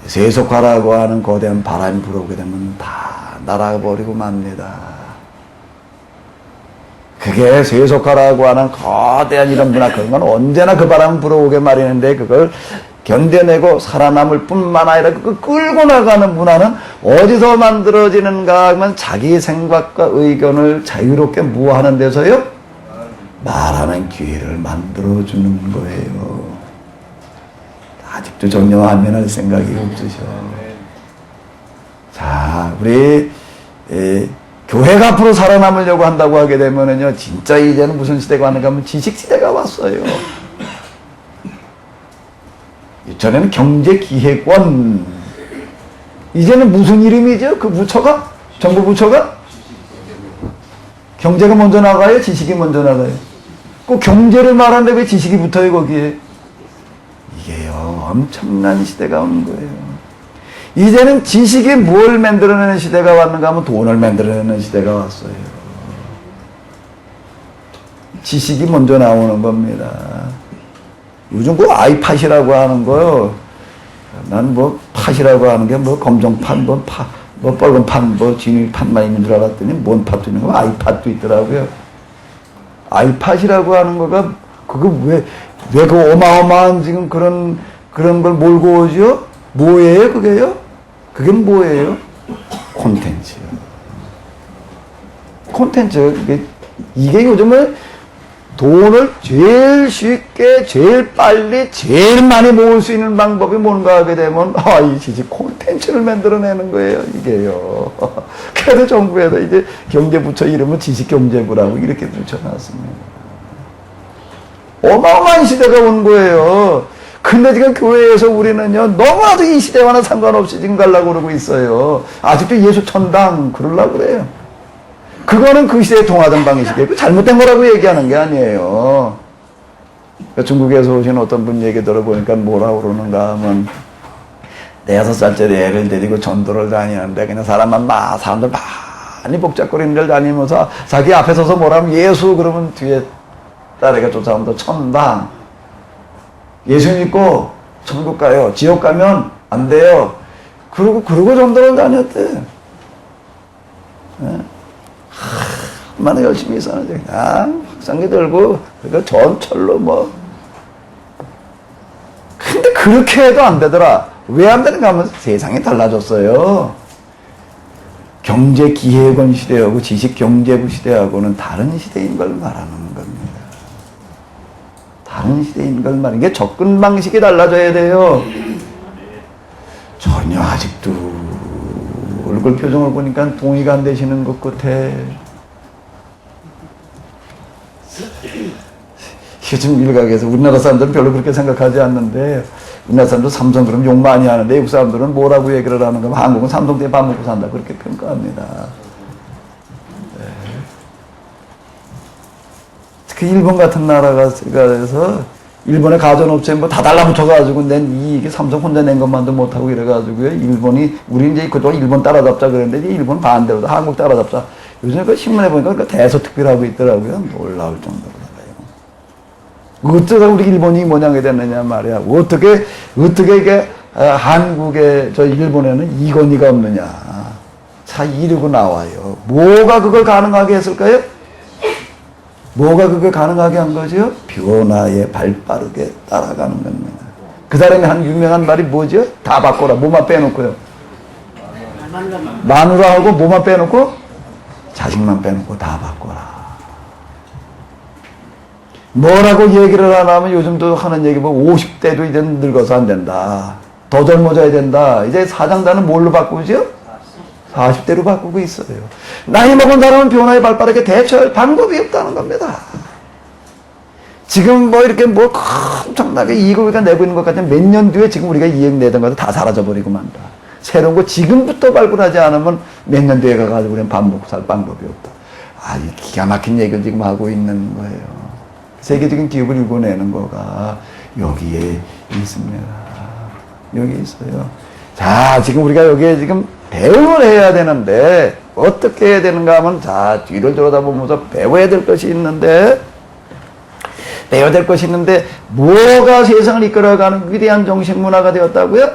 세속화라고 하는 거대한 바람이 불어오게 되면 다 날아버리고 맙니다. 그게 세속화라고 하는 거대한 이런 문화, 그런 건 언제나 그 바람 불어오게 마련인데 그걸 견뎌내고 살아남을 뿐만 아니라 그 끌고 나가는 문화는 어디서 만들어지는가 하면 자기 생각과 의견을 자유롭게 무하는 데서요, 말하는 기회를 만들어주는 거예요. 아직도 전혀 안면할 생각이 없으셔. 자, 우리 교회가 앞으로 살아남으려고 한다고 하게 되면은요, 진짜 이제는 무슨 시대가 왔는가 하면 지식시대가 왔어요. 전에는 경제기획원. 이제는 무슨 이름이죠? 그 부처가? 정부 부처가? 경제가 먼저 나가요? 지식이 먼저 나가요? 꼭 경제를 말하는데 왜 지식이 붙어요, 거기에? 이게요, 엄청난 시대가 온 거예요. 이제는 지식이 뭘 만들어내는 시대가 왔는가 하면 돈을 만들어내는 시대가 왔어요. 지식이 먼저 나오는 겁니다. 요즘 그 아이팟이라고 하는 거요. 난 뭐 팟이라고 하는 게 뭐 검정판, 뭐 빨간판, 뭐 진일판만 있는 줄 알았더니 뭔 팟도 있는 거, 아이팟도 있더라고요. 아이팟이라고 하는 거가 그거 왜 그 어마어마한 지금 그런 걸 몰고 오죠? 뭐예요, 그게요? 그게 뭐예요? 콘텐츠요. 콘텐츠. 이게 요즘은 돈을 제일 쉽게, 제일 빨리, 제일 많이 모을 수 있는 방법이 뭔가 하게 되면, 이 지식 콘텐츠를 만들어내는 거예요, 이게요. 그래서 정부에서 이제 경제부처 이름은 지식경제부라고 이렇게 붙여놨습니다. 어마어마한 시대가 온 거예요. 근데 지금 교회에서 우리는요, 너무나도 이 시대와는 상관없이 지금 가려고 그러고 있어요. 아직도 예수천당, 그러려고 그래요. 그거는 그 시대에 통하던 방식이고 잘못된 거라고 얘기하는 게 아니에요. 중국에서 오신 어떤 분 얘기 들어보니까 뭐라고 그러는가 하면, 6살짜리 애를 데리고 전도를 다니는데 그냥 사람들 많이 복잡거리는 걸 다니면서 자기 앞에 서서 뭐라면 예수 그러면 뒤에 딸애가 쫓아오면서 천당, 예수 믿고 천국 가요, 지옥 가면 안 돼요. 그러고 전도를 다녔대. 얼마나 열심히 사는지 그냥 확상기 들고 그러니까 전철로 뭐. 근데 그렇게 해도 안 되더라. 왜 안 되는가 하면 세상이 달라졌어요. 경제기획원 시대하고 지식경제부 시대하고는 다른 시대인 걸 말하는 겁니다. 다른 시대인 걸 말하는 게 접근 방식이 달라져야 돼요. 전혀 아직도 얼굴 표정을 보니까 동의가 안 되시는 것 같아. 요즘 일각에서 우리나라 사람들은 별로 그렇게 생각하지 않는데, 우리나라 사람들 삼성 그러면 욕 많이 하는데 외국 사람들은 뭐라고 얘기를 하는가 하면 한국은 삼성 때문에 밥 먹고 산다, 그렇게 평가합니다. 네. 그 일본 같은 나라가 해서 일본의 가전업체 뭐 다 달라붙어가지고 낸 이익이 삼성 혼자 낸 것만도 못하고 이래가지고요, 일본이, 우리 이제 그동안 일본 따라잡자 그랬는데 일본 반대로 한국 따라잡자. 요즘 그 신문에 보니까 그 대서특필하고 있더라고요. 놀라울 정도로. 어쩌다 우리 일본이 모양이 됐느냐 말이야. 어떻게 이게 한국에 저 일본에는 이건희가 없느냐. 자, 이러고 나와요. 뭐가 그걸 가능하게 했을까요? 뭐가 그걸 가능하게 한 거죠? 변화에 발빠르게 따라가는 겁니다. 그 사람이 한 유명한 말이 뭐죠? 다 바꿔라. 뭐만 빼놓고요. 마누라하고 뭐만 빼놓고? 자식만 빼놓고 다 바꿔라. 뭐라고 얘기를 하냐면 요즘도 하는 얘기 뭐 50대도 이제 늙어서 안 된다. 더 젊어져야 된다. 이제 사장단은 뭘로 바꾸죠? 40대로 바꾸고 있어요. 나이 먹은 사람은 변화에 발빠르게 대처할 방법이 없다는 겁니다. 지금 뭐 이렇게 뭐 엄청나게 이익을 우리가 내고 있는 것 같지만 몇 년 뒤에 지금 우리가 이익 내던 것도 다 사라져버리고 만다. 새로운 거 지금부터 발굴하지 않으면 몇 년 뒤에 가가지고 우리는 밥 먹고 살 방법이 없다. 아, 이 기가 막힌 얘기를 지금 하고 있는 거예요. 세계적인 기업을 일궈내는 거가 여기에 있습니다. 여기 있어요. 자, 지금 우리가 여기에 지금 배움을 해야 되는데 어떻게 해야 되는가 하면 자, 뒤를 돌아다보면서 배워야 될 것이 있는데 뭐가 세상을 이끌어가는 위대한 정신문화가 되었다고요?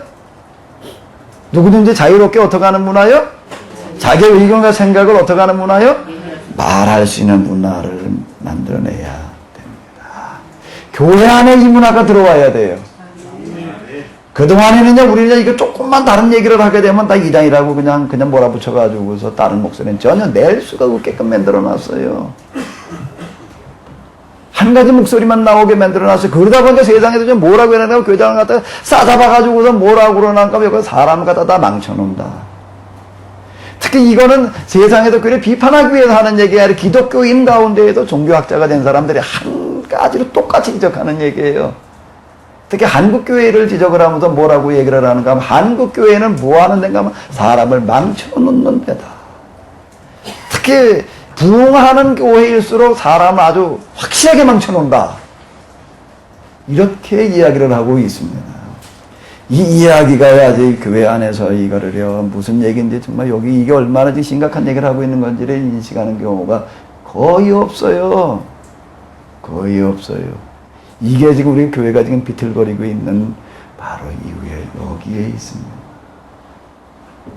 누구든지 자유롭게 어떻게 하는 문화요? 자기의 의견과 생각을 어떻게 하는 문화요? 말할 수 있는 문화를 만들어내야 됩니다. 교회 안에 이 문화가 들어와야 돼요. 그동안에는요, 우리는 이거 조금만 다른 얘기를 하게 되면 다 이단이라고 그냥 몰아붙여가지고서 다른 목소리는 전혀 낼 수가 없게끔 만들어놨어요. 한 가지 목소리만 나오게 만들어놨어요. 그러다 보니까 세상에서 좀 뭐라고 해야 교장을 갖다가 싸잡아가지고서 뭐라고 그러나까 여기 사람을 갖다 다 망쳐놓는다. 특히 이거는 세상에서 그래 비판하기 위해서 하는 얘기가 아니라 기독교인 가운데에도 종교학자가 된 사람들이 한 가지로 똑같이 지적하는 얘기예요. 특히 한국교회를 지적을 하면서 뭐라고 얘기를 하는가 하면 한국교회는 뭐 하는 데인가 하면 사람을 망쳐놓는 데다. 특히 부흥하는 교회일수록 사람을 아주 확실하게 망쳐놓는다. 이렇게 이야기를 하고 있습니다. 이 이야기가 아직 교회 안에서 이거를요, 무슨 얘기인지 정말 여기 이게 얼마나 심각한 얘기를 하고 있는 건지를 인식하는 경우가 거의 없어요. 거의 없어요. 이게 지금 우리 교회가 지금 비틀거리고 있는 바로 이유에 여기에 있습니다.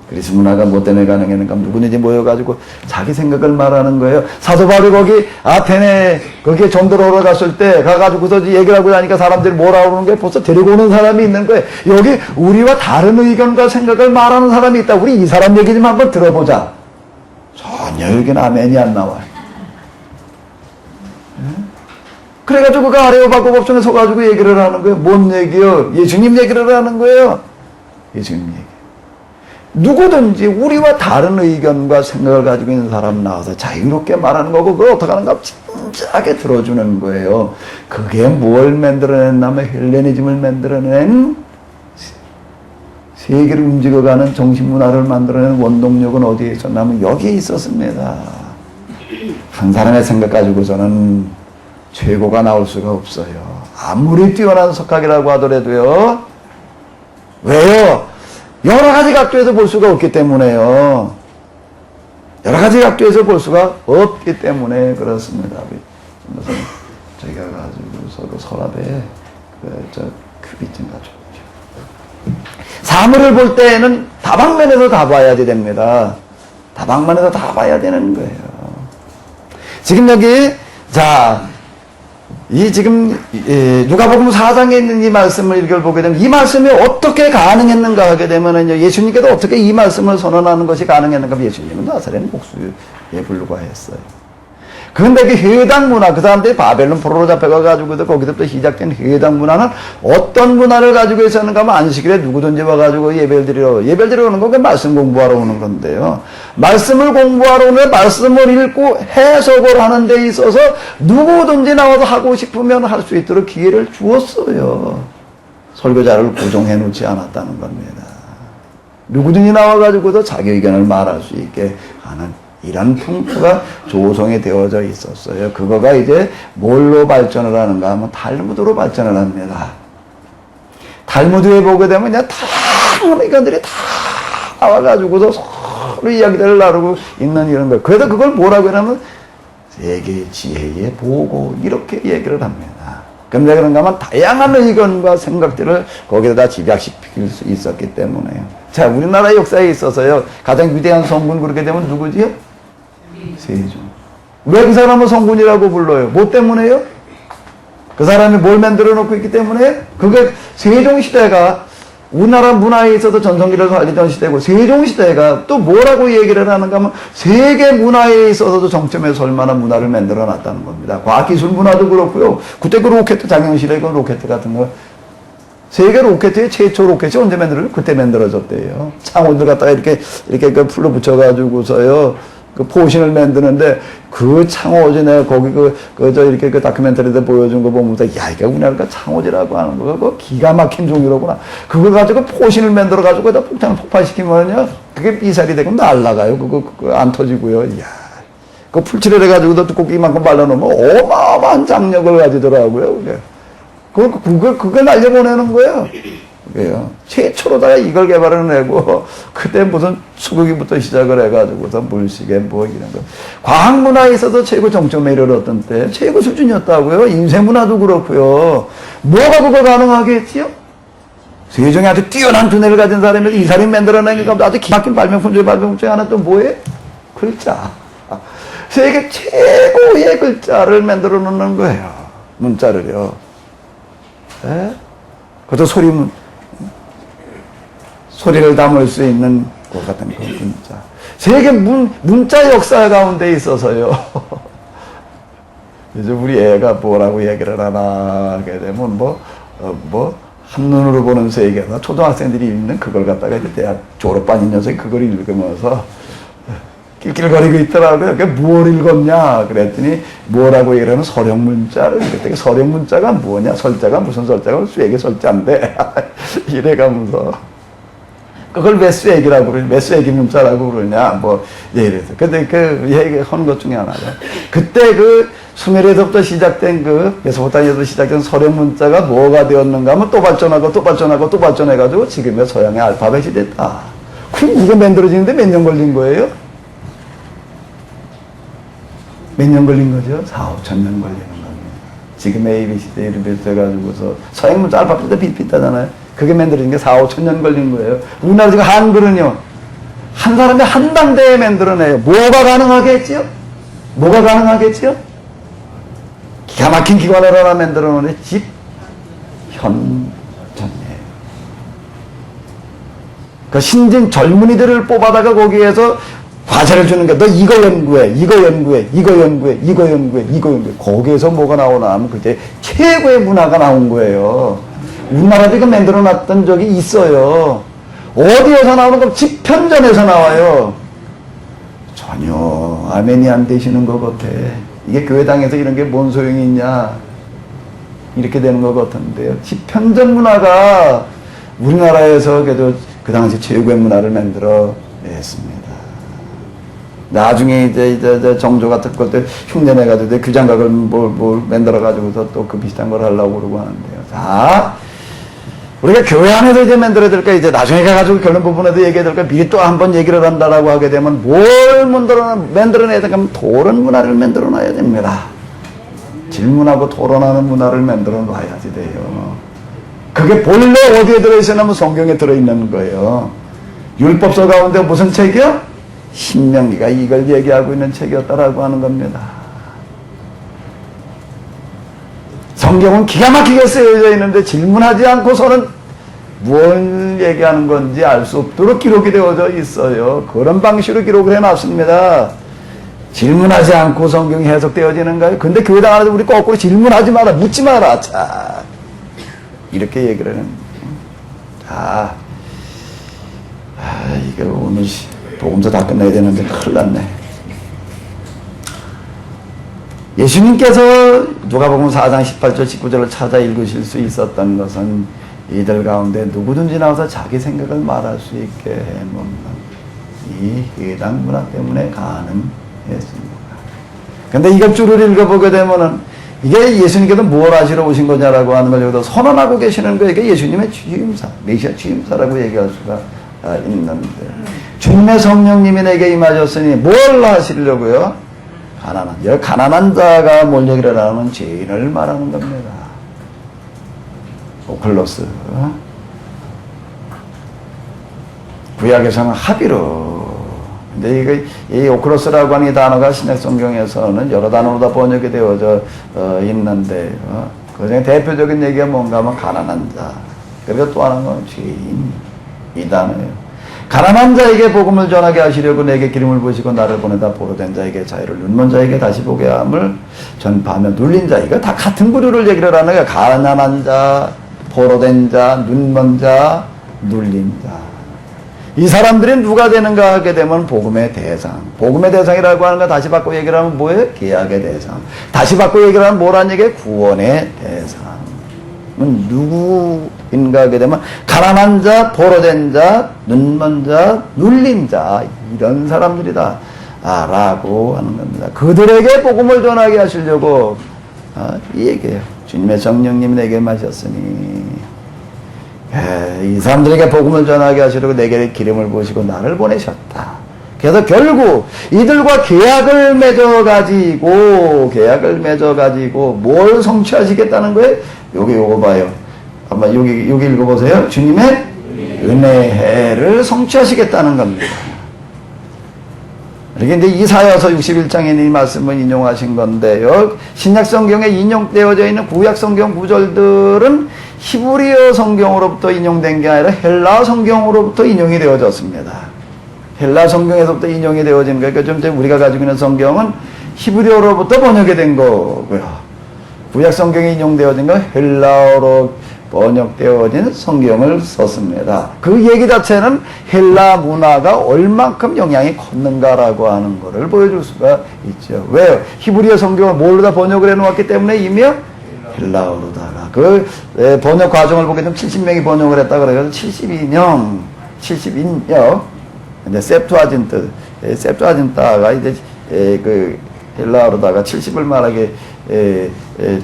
그리스 문화가 뭐 때문에 가능했는가? 누구든지 모여가지고 자기 생각을 말하는 거예요. 사도 바울이 거기 아테네 거기에 전도를 하러 갔을 때 가가지고서 얘기를 하고 나니까 사람들이 뭐라 그러는 거예요? 벌써 데리고 오는 사람이 있는 거예요. 여기 우리와 다른 의견과 생각을 말하는 사람이 있다. 우리 이 사람 얘기 좀 한번 들어보자. 전혀 여기는 아멘이 안 나와요. 그래가지고 그 아레오바고 법정에 서가지고 얘기를 하는 거예요. 뭔 얘기요? 예수님 얘기를 하는 거예요. 예수님 얘기. 누구든지 우리와 다른 의견과 생각을 가지고 있는 사람 나와서 자유롭게 말하는 거고 그걸 어떻게 하는가 진지하게 들어주는 거예요. 그게 뭘 만들어냈냐면 헬레니즘을 만들어낸 세계를 움직여가는 정신문화를 만들어낸 원동력은 어디에 있었냐면 여기에 있었습니다. 한 사람의 생각 가지고서는 최고가 나올 수가 없어요. 아무리 뛰어난 석학이라고 하더라도요. 왜요? 여러 가지 각도에서 볼 수가 없기 때문에요. 여러 가지 각도에서 볼 수가 없기 때문에 그렇습니다. 저희가 가지고 서랍에 큐빅 좀 가져오죠. 사물을 볼 때에는 다방면에서 다 봐야 됩니다. 다방면에서 다 봐야 되는 거예요. 지금 여기 지금 누가복음 4장에 있는 이 말씀을 읽어보게 되면 이 말씀이 어떻게 가능했는가 하게 되면은요, 예수님께서 어떻게 이 말씀을 선언하는 것이 가능했는가? 예수님은 나사렛 목수에 불과했어요. 그런데 그 해당 문화, 그 사람들이 바벨론 포로로 잡혀가가지고 거기서부터 시작된 해당 문화는 어떤 문화를 가지고 있었는가 하면 안식일에 누구든지 와가지고 예배를 드리러 오는 건 그 말씀 공부하러 오는 건데요. 말씀을 공부하러 오는데 말씀을 읽고 해석을 하는 데 있어서 누구든지 나와서 하고 싶으면 할 수 있도록 기회를 주었어요. 설교자를 고정해 놓지 않았다는 겁니다. 누구든지 나와가지고도 자기 의견을 말할 수 있게 하는 이런 풍토가 조성이 되어져 있었어요. 그거가 이제 뭘로 발전을 하는가 하면 탈무드로 발전을 합니다. 탈무드에 보게 되면 그냥 다른 의견들이 다 나와가지고서 서로 이야기들을 나누고 있는 이런 거. 그래서 그걸 뭐라고 하냐면 세계 지혜의 보고 이렇게 얘기를 합니다. 근데 그런가 하면 다양한 의견과 생각들을 거기에다 집약시킬 수 있었기 때문에요. 자, 우리나라 역사에 있어서요, 가장 위대한 성군 그렇게 되면 누구지요? 세종. 왜 그 사람을 성군이라고 불러요? 뭐 때문에요? 그 사람이 뭘 만들어 놓고 있기 때문에? 그게 세종시대가 우리나라 문화에 있어서 전성기를 살리던 시대고, 세종시대가 또 뭐라고 얘기를 하는가 하면 세계 문화에 있어서도 정점에 설 만한 문화를 만들어 놨다는 겁니다. 과학기술 문화도 그렇고요. 그때 그 로켓, 장영실의 그 로켓 같은 거 세계 로켓의 최초 로켓이 언제 만들어졌어요? 그때 만들어졌대요. 창호들 갖다가 이렇게 그 풀로 붙여가지고서요, 그 포신을 만드는데, 그 창호지 내가 거기 이렇게 그 다큐멘터리에 보여준 거 보면서, 야, 이게 우리나라 창호지라고 하는 거, 그거 기가 막힌 종이로구나. 그걸 가지고 포신을 만들어가지고 거기다 폭탄을 폭발시키면요, 그게 미사일이 되고 날아가요. 그거 안 터지고요. 이야. 그 풀칠을 해가지고도 뚜껑 이만큼 발라놓으면 어마어마한 장력을 가지더라고요, 그게. 그걸 날려보내는 거예요. 그게요. 최초로다가 이걸 개발해내고, 그때 무슨 수국이부터 시작을 해가지고서 물시계 뭐 이런 거. 과학문화에 있어서 최고 정점에 이르렀던 때, 최고 수준이었다고요. 인쇄문화도 그렇고요. 뭐가 그거 가능하겠지요? 세종이 아주 뛰어난 두뇌를 가진 사람인데 이 사람이 만들어내니까 아주 기막힌 발명품 중에 하나 또 뭐예요? 글자. 세계 최고의 글자를 만들어 놓는 거예요. 문자를요. 예? 그것도 소리를 담을 수 있는 것 같은 그 문자. 세계 문자 역사 가운데 있어서요. 이제 우리 애가 뭐라고 얘기를 하게 되면 한눈으로 보는 세계나 초등학생들이 읽는 그걸 갖다가 이제 대학 졸업반인 녀석이 그걸 읽으면서 낄낄거리고 있더라고요. 그게 뭘 읽었냐? 그랬더니 뭐라고 얘기를 하면 서령문자를 그랬더니 서령문자가 뭐냐? 설자가 무슨 설자가 쇠기 설자인데 이래가면서 그걸 왜 쇠기라고 그러냐? 왜 쇠기 문자라고 그러냐? 뭐 이래서 근데 그 얘기하는 것 중에 하나가 그때 그 수메르에서부터 시작된 메소포타미아에서 시작된 서령문자가 뭐가 되었는가 하면 또 발전하고 또 발전하고 또 발전해가지고 지금의 서양의 알파벳이 됐다. 그럼 이게 만들어지는데 몇 년 걸린 거예요? 몇 년 걸린 거죠? 4,5천 년 걸리는 겁니다. 지금 ABCD를 비롯해가지고서 서양 문자 알파벳도 비슷하잖아요. 그게 만들어진 게 4,5천 년 걸린 거예요. 우리나라 지금 한글은요, 한 사람이 한 당대에 만들어내요. 뭐가 가능하겠지요? 뭐가 가능하겠지요? 기가 막힌 기관을 하나 만들어 놓은 집현전이에요. 그 신진 젊은이들을 뽑아다가 거기에서 과제를 주는 게, 너 이거 연구해, 이거 연구해, 이거 연구해, 이거 연구해, 이거 연구해. 거기에서 뭐가 나오나 하면 그때 최고의 문화가 나온 거예요. 우리나라도 이거 만들어 놨던 적이 있어요. 어디에서 나오는 거? 집현전에서 나와요. 전혀 아멘이 안 되시는 것 같아. 이게 교회당에서 이런 게 뭔 소용이 있냐. 이렇게 되는 것 같은데요. 집현전 문화가 우리나라에서 그래도 그 당시 최고의 문화를 만들어 냈습니다. 나중에 이제 정조가 특권 때 흉내내가지고 규장각을 뭘 만들어가지고서 또 그 비슷한 걸 하려고 그러고 하는데요. 자, 우리가 교회 안에서 이제 만들어야 될까, 이제 나중에 가가지고 결론 부분에도 얘기해야 될까, 미리 또 한번 얘기를 한다라고 하게 되면 뭘 만들어내야 될까 하면 토론 문화를 만들어 놔야 됩니다. 질문하고 토론하는 문화를 만들어 놔야지 돼요. 그게 본래 어디에 들어있으냐면 성경에 들어있는 거예요. 율법서 가운데 무슨 책이요? 신명기가 이걸 얘기하고 있는 책이었다라고 하는 겁니다. 성경은 기가 막히게 쓰여져 있는데 질문하지 않고서는 뭘 얘기하는 건지 알 수 없도록 기록이 되어져 있어요. 그런 방식으로 기록을 해놨습니다. 질문하지 않고 성경이 해석되어지는가요? 근데 교회당 안에서 우리 거꾸로 질문하지 마라, 묻지 마라. 자, 이렇게 얘기를 하는. 자, 이거 오늘 복음서 다 끝내야 되는데 큰일 났네. 예수님께서 누가복음 4장 18절 19절을 찾아 읽으실 수 있었던 것은 이들 가운데 누구든지 나와서 자기 생각을 말할 수 있게 해놓는 이 해당 문화 때문에 가능했습니다. 근데 이걸 줄을 읽어보게 되면은 이게 예수님께서 뭘 하시러 오신 거냐라고 하는 걸 여기서 선언하고 계시는 거예요. 이게 예수님의 취임사, 메시아 취임사라고 얘기할 수가 있는데, 주님의 성령님이 내게 임하셨으니 뭘 하시려고요? 가난한 자가 뭘 얘기를 하는 죄인을 말하는 겁니다. 오클로스. 구약에서는 합의로. 근데 이 오클로스라고 하는 이 단어가 신약 성경에서는 여러 단어로 다 번역이 되어져 있는데, 그 중에 대표적인 얘기가 뭔가 하면 가난한 자. 그리고 또 하나는 죄인. 이 단어예요. 가난한 자에게 복음을 전하게 하시려고 내게 기름을 부으시고 나를 보내다 포로된 자에게 자유를, 눈먼 자에게 다시 보게 함을 전파하며 눌린 자. 이거 다 같은 부류를 얘기를 하는 거야. 가난한 자, 포로된 자, 눈먼 자, 눌린 자. 이 사람들이 누가 되는가 하게 되면 복음의 대상. 복음의 대상이라고 하는 거 다시 바꿔 얘기를 하면 뭐예요? 계약의 대상. 다시 바꿔 얘기를 하면 뭐라는 얘기예요? 구원의 대상은 누구인가 하게 되면 가난한 자, 포로된 자, 눈먼 자, 눌린 자, 이런 사람들이다 라고 하는 겁니다. 그들에게 복음을 전하게 하시려고 이 얘기예요. 주님의 성령님이 내게 마셨으니 이 사람들에게 복음을 전하게 하시려고 내게 기름을 부으시고 나를 보내셨다. 그래서 결국 이들과 계약을 맺어가지고 뭘 성취하시겠다는 거예요? 여기 요거 봐요. 한번 여기 읽어보세요. 주님의 은혜를 성취하시겠다는 겁니다. 이렇게 이제 이사야서 61장에 이 말씀을 인용하신 건데요. 신약 성경에 인용되어져 있는 구약 성경 구절들은 히브리어 성경으로부터 인용된 게 아니라 헬라 성경으로부터 인용이 되어졌습니다. 헬라 성경에서부터 인용이 되어진 거니까 좀 우리가 가지고 있는 성경은 히브리어로부터 번역이 된 거고요. 구약 성경에 인용되어진 건 헬라어로 번역되어진 성경을 썼습니다. 그 얘기 자체는 헬라 문화가 얼만큼 영향이 컸는가라고 하는 것을 보여줄 수가 있죠. 왜요? 히브리어 성경을 뭘로 다 번역을 해놓았기 때문에 이미 헬라어로다가 그 번역 과정을 보게 되면 70명이 번역을 했다 그래서 72명 이제 셉투아진타가 이제 그 헬라어로다가 70을 말하기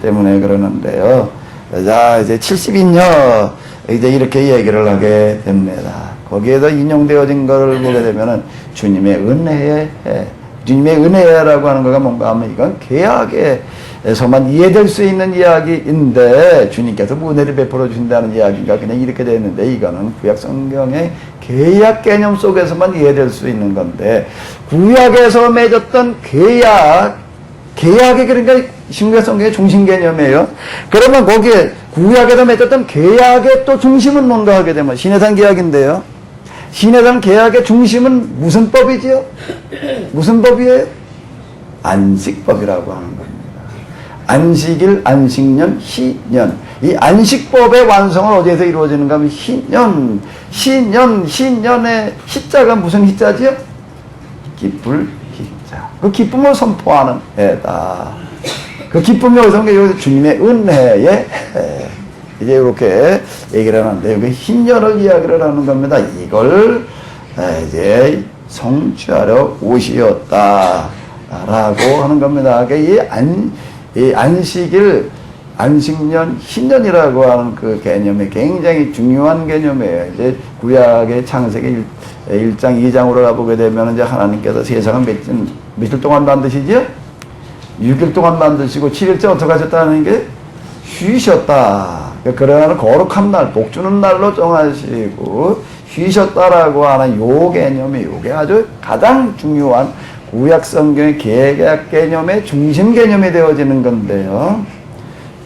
때문에 그러는데요. 자, 이제 70인여, 이제 이렇게 얘기를 하게 됩니다. 거기에서 인용되어진 것을 보게 되면은 주님의 은혜라고 하는 거가 뭔가 하면 이건 계약에서만 이해될 수 있는 이야기인데 주님께서 은혜를 베풀어 주신다는 이야기가 그냥 이렇게 되는데 이거는 구약 성경의 계약 개념 속에서만 이해될 수 있는 건데 구약에서 맺었던 계약이 그러니까 신구약 성경의 중심 개념이에요. 그러면 거기에 구약에서 맺었던 계약의 또 중심은 뭔가 하게 되면 신해산 계약인데요. 신해산 계약의 중심은 무슨 법이지요? 무슨 법이에요? 안식법이라고 하는 겁니다. 안식일, 안식년, 희년. 이 안식법의 완성은 어디에서 이루어지는가 하면 희년의 희자가 무슨 희자지요? 기쁠 희자. 그 기쁨을 선포하는 해다. 그 기쁨이 어디서 온 게 주님의 은혜에 이제 이렇게 얘기를 하는데 여기 희년을 이야기를 하는 겁니다. 이걸 이제 성취하려 오시었다 라고 하는 겁니다. 그러니까 이 안식일, 안식년, 희년이라고 하는 그 개념이 굉장히 중요한 개념이에요. 이제 구약의 창세기 1장, 2장으로 가보게 되면 이제 하나님께서 세상을 며칠 동안 만드시죠? 6일 동안 만드시고 7일째 어떻게 하셨다는 게 쉬셨다. 그러나 거룩한 날, 복 주는 날로 정하시고 쉬셨다라고 하는 요 개념이 요게 아주 가장 중요한 구약 성경의 계약 개념의 중심 개념이 되어지는 건데요.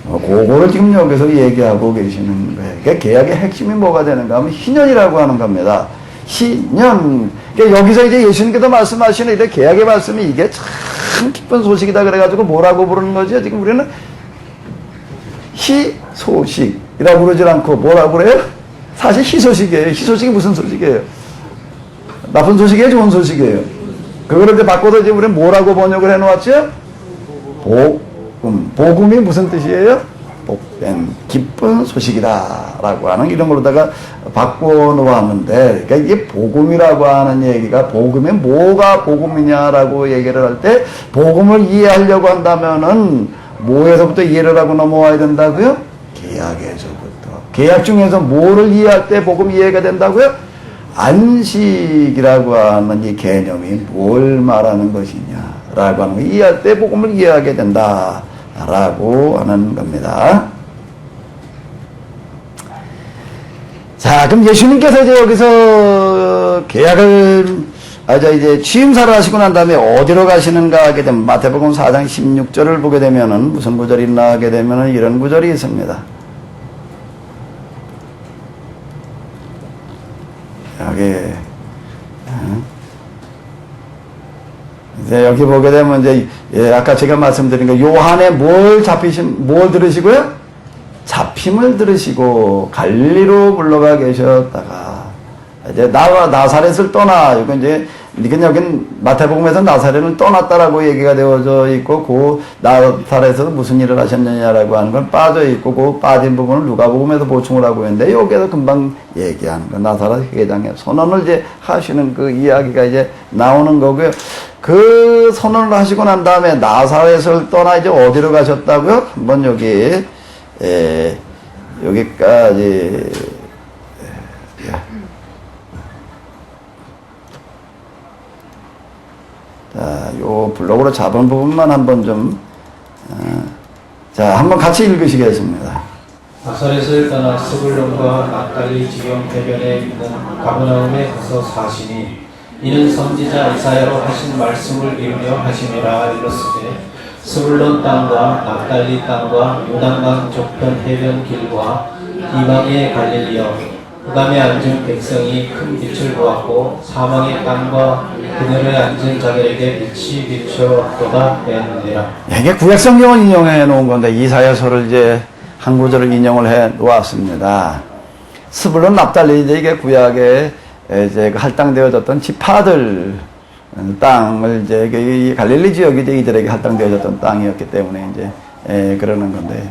그거를 지금 여기서 얘기하고 계시는 거예요. 그러니까 계약의 핵심이 뭐가 되는가 하면 희년이라고 하는 겁니다. 희년. 그러니까 여기서 이제 예수님께서 말씀하시는 이 계약의 말씀이 이게 참 기쁜 소식이다 그래가지고 뭐라고 부르는 거죠? 지금 우리는 희소식이라고 그러지 않고 뭐라고 그래요? 사실 희소식이에요. 희소식이 무슨 소식이에요? 나쁜 소식이에요? 좋은 소식이에요? 그거를 이제 바꿔서 이제 우리는 뭐라고 번역을 해놓았죠? 복음. 복음이 무슨 뜻이에요? 복된 기쁜 소식이다 라고 하는 이런 걸로다가 바꿔놓았는데 그러니까 이게 복음이라고 하는 얘기가 복음이 뭐가 복음이냐라고 얘기를 할 때 복음을 이해하려고 한다면은 뭐에서부터 이해를 하고 넘어와야 된다고요? 계약에서부터. 계약 중에서 뭐를 이해할 때 복음 이해가 된다고요? 안식이라고 하는 이 개념이 뭘 말하는 것이냐라고 하는 거 이해할 때 복음을 이해하게 된다 라고 하는 겁니다. 자, 그럼 예수님께서 이제 여기서 계약을 이제 취임사를 하시고 난 다음에 어디로 가시는가 하게 되면 마태복음 4장 16절을 보게 되면은 무슨 구절이 있나 하게 되면은 이런 구절이 있습니다. 여기 이제 여기 보게 되면 이제 아까 제가 말씀드린 거 요한의 뭘 들으시고요? 잡힘을 들으시고 갈릴리로 물러가 계셨다가 이제 나사렛을 떠나, 이건 이제 여긴 마태복음에서 나사렛을 떠났다라고 얘기가 되어져 있고, 그 나사렛에서 무슨 일을 하셨느냐라고 하는 건 빠져 있고, 그 빠진 부분을 누가복음에서 보충을 하고 있는데, 여기에서 금방 얘기하는 거, 나사렛 회장의 선언을 이제 하시는 그 이야기가 이제 나오는 거고요. 그 선언을 하시고 난 다음에 나사렛을 떠나 이제 어디로 가셨다고요? 한번 여기까지. 자, 요 블록으로 잡은 부분만 한번 자, 한번 같이 읽으시겠습니다. 나사렛을 떠나 스불론과 납달리 지경 해변에 있는 가버나움에 가서 사시니 이는 선지자 이사야로 하신 말씀을 이루려 하심이라. 이르시되 스불론 땅과 납달리 땅과 요단강 저편 해변 길과 이방의 갈릴리여, 흑암에 앉은 백성이 큰 빛을 보았고 사망의 땅과 그들의 앉은 자들에게 빛이 비추었도다 하였느니라. 이게 구약성경을 인용해 놓은 건데 이사야서를 이제 한 구절을 인용을 해 놓았습니다. 스불론 납달리, 이게 구약에 이제 할당되어졌던 지파들 땅을 이제 이 갈릴리 지역이 이들에게 할당되어졌던 땅이었기 때문에 이제 그러는 건데,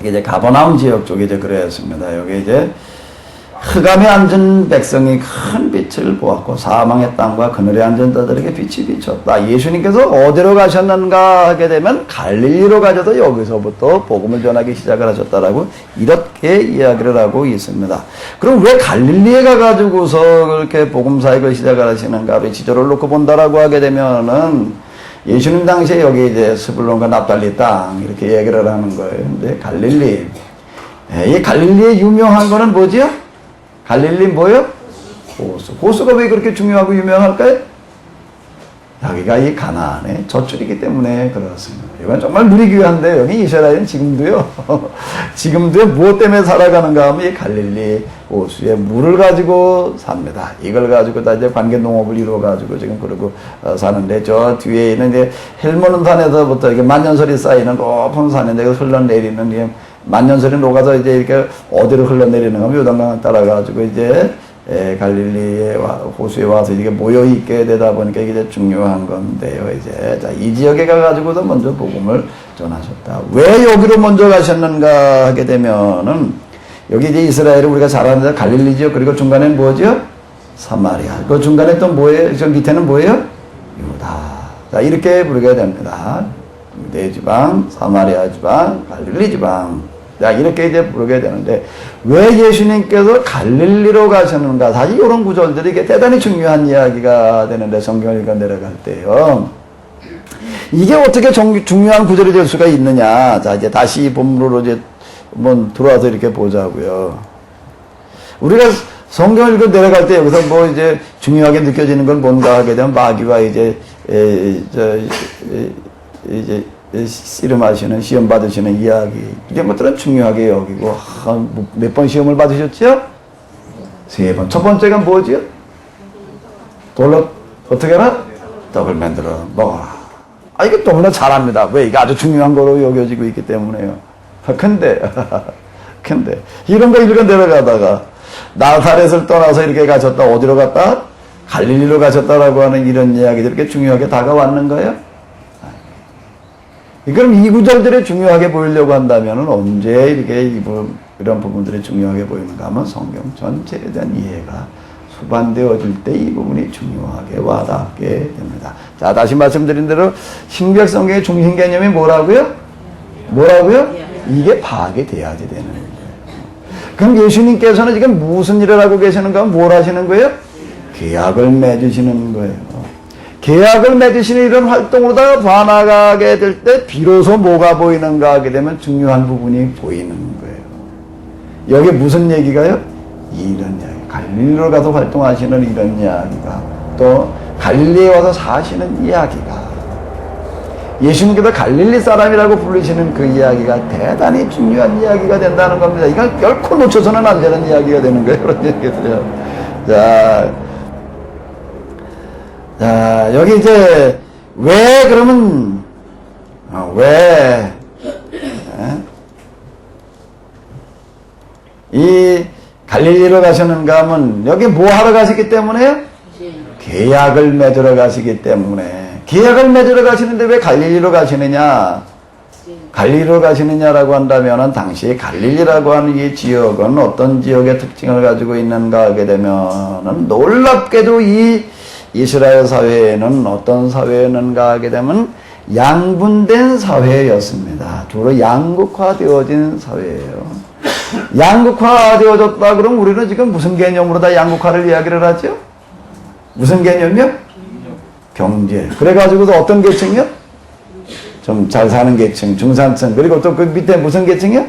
이게 이제 가버나움 지역 쪽이 이제 그랬습니다. 여기 이제 흑암에 앉은 백성이 큰 빛을 보았고 사망의 땅과 그늘에 앉은 자들에게 빛이 비쳤다. 예수님께서 어디로 가셨는가 하게 되면 갈릴리로 가셔서 여기서부터 복음을 전하기 시작을 하셨다라고 이렇게 이야기를 하고 있습니다. 그럼 왜 갈릴리에 가가지고서 그렇게 복음 사역을 시작을 하시는가? 왜 지도를 놓고 본다라고 하게 되면은 예수님 당시에 여기 이제 스불론과 납달리 땅 이렇게 얘기를 하는 거예요. 근데 갈릴리, 이 갈릴리에 유명한 거는 뭐지요? 갈릴리 뭐요? 호수. 호수가 왜 그렇게 중요하고 유명할까요? 여기가 이 가나안의 젖줄이기 때문에 그렇습니다. 이건 정말 누리기 위한데, 여기 이스라엘은 지금도요, 지금도 무엇 때문에 살아가는가 하면 이 갈릴리 호수에 물을 가지고 삽니다. 이걸 가지고 다 이제 관계 농업을 이루어가지고 지금 그러고 사는데, 저 뒤에 있는 이제 헬몬 산에서부터 이게 만년설이 쌓이는 높은 산인데 흘러내리는 게 만년설이 녹아서 이제 이렇게 어디로 흘러내리는가 하면 요단강을 따라가지고 이제 갈릴리의 호수에 와서 이게 모여있게 되다 보니까 이게 중요한 건데요. 이제, 자, 이 지역에 가가지고도 먼저 복음을 전하셨다. 왜 여기로 먼저 가셨는가 하게 되면은, 여기 이제 이스라엘을 우리가 잘 아는 갈릴리 지역, 그리고 중간에는 뭐죠? 사마리아. 그 중간에 또 뭐예요? 저 밑에는 뭐예요? 유다. 자, 이렇게 부르게 됩니다. 유대 지방, 사마리아 지방, 갈릴리 지방. 자, 이렇게 이제 부르게 되는데, 왜 예수님께서 갈릴리로 가셨는가? 사실 이런 구절들이 이게 대단히 중요한 이야기가 되는데, 성경을 읽어 내려갈 때요. 이게 어떻게 중요한 구절이 될 수가 있느냐? 자, 이제 다시 본문으로 이제 한번 들어와서 이렇게 보자고요. 우리가 성경을 읽어 내려갈 때 여기서 뭐 이제 중요하게 느껴지는 건 뭔가 하게 되면 마귀가 이제 씨름하시는, 시험 받으시는 이야기, 이런 것들은 중요하게 여기고, 몇 번 시험을 받으셨죠? 3번. 첫 번째가 뭐지요? 돌로 어떻게 하나? 떡을 만들어 먹어라. 이거 너무나 잘합니다. 왜? 이게 아주 중요한 거로 여겨지고 있기 때문에요. 근데 이런 거 읽어 내려가다가 나사렛을 떠나서 이렇게 가셨다. 어디로 갔다? 갈릴리로 가셨다라고 하는 이런 이야기들이 이렇게 중요하게 다가왔는 거예요? 그럼 이 구절들이 중요하게 보이려고 한다면 언제 이렇게 이런 부분들이 중요하게 보이는가 하면 성경 전체에 대한 이해가 수반되어질 때 이 부분이 중요하게 와닿게 됩니다. 자, 다시 말씀드린 대로 신구약 성경의 중심 개념이 뭐라고요? 이게 파악이 돼야지 되는 거예요. 그럼 예수님께서는 지금 무슨 일을 하고 계시는가? 뭘 하시는 거예요? 계약을 맺으시는 거예요. 계약을 맺으시는 이런 활동으로다가 반나가게 될 때 비로소 뭐가 보이는가 하게 되면 중요한 부분이 보이는 거예요. 여기 무슨 얘기가요? 이런 이야기. 갈릴리로 가서 활동하시는 이런 이야기가, 또 갈릴리에 와서 사시는 이야기가, 예수님께서 갈릴리 사람이라고 부르시는 그 이야기가 대단히 중요한 이야기가 된다는 겁니다. 이건 결코 놓쳐서는 안 되는 이야기가 되는 거예요. 그런 얘기들이요. 자, 여기 이제, 왜, 그러면, 이 갈릴리로 가시는가 하면 여기 뭐 하러 가시기 때문에요? 계약을 맺으러 가시기 때문에. 계약을 맺으러 가시는데 왜 갈릴리로 가시느냐? 갈릴리로 가시느냐라고 한다면은 당시 갈릴리라고 하는 이 지역은 어떤 지역의 특징을 가지고 있는가 하게 되면은 놀랍게도 이 이스라엘 사회에는 어떤 사회였는가 하게 되면 양분된 사회였습니다. 주로 양극화되어진 사회예요. 양극화되어졌다 그러면 우리는 지금 무슨 개념으로 다 양극화를 이야기를 하죠? 무슨 개념이요? 경제. 그래가지고서 어떤 계층이요? 좀 잘 사는 계층, 중산층, 그리고 또 그 밑에 무슨 계층이요?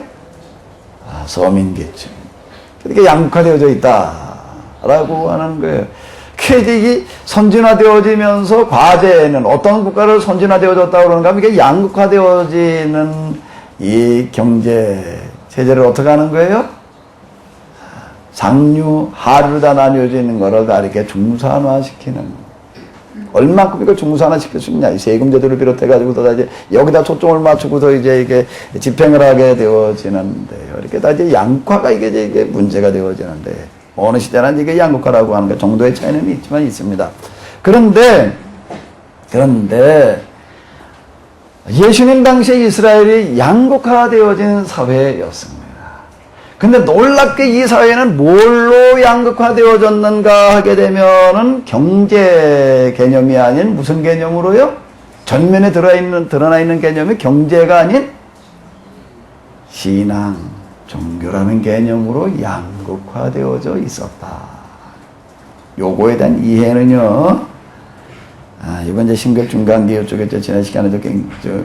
서민 계층. 그렇게 양극화되어져 있다라고 하는 거예요. 이게 선진화되어지면서 과제는 어떤 국가를 선진화되어졌다고 그러는가 하면 이게 양극화되어지는 이 경제 체제를 어떻게 하는 거예요? 상류, 하류 다 나뉘어지는 거를 다 이렇게 중산화시키는. 얼마큼 이걸 중산화시킬 수 있냐. 세금제도를 비롯해가지고서 다 이제 여기다 초점을 맞추고서 이제 이게 집행을 하게 되어지는데요. 이렇게 다 이제 양극화가 이게 문제가 되어지는데, 어느 시대는 이게 양극화라고 하는 거 정도의 차이는 있지만 있습니다. 그런데 예수님 당시에 이스라엘이 양극화되어진 사회였습니다. 근데 놀랍게 이 사회는 뭘로 양극화되어졌는가 하게 되면은 경제 개념이 아닌 무슨 개념으로요? 전면에 드러나 있는 개념이 경제가 아닌 신앙, 종교라는 개념으로 양극화되어져 있었다. 요거에 대한 이해는요, 이번 이제 신결중간기호 쪽에 지난 시간에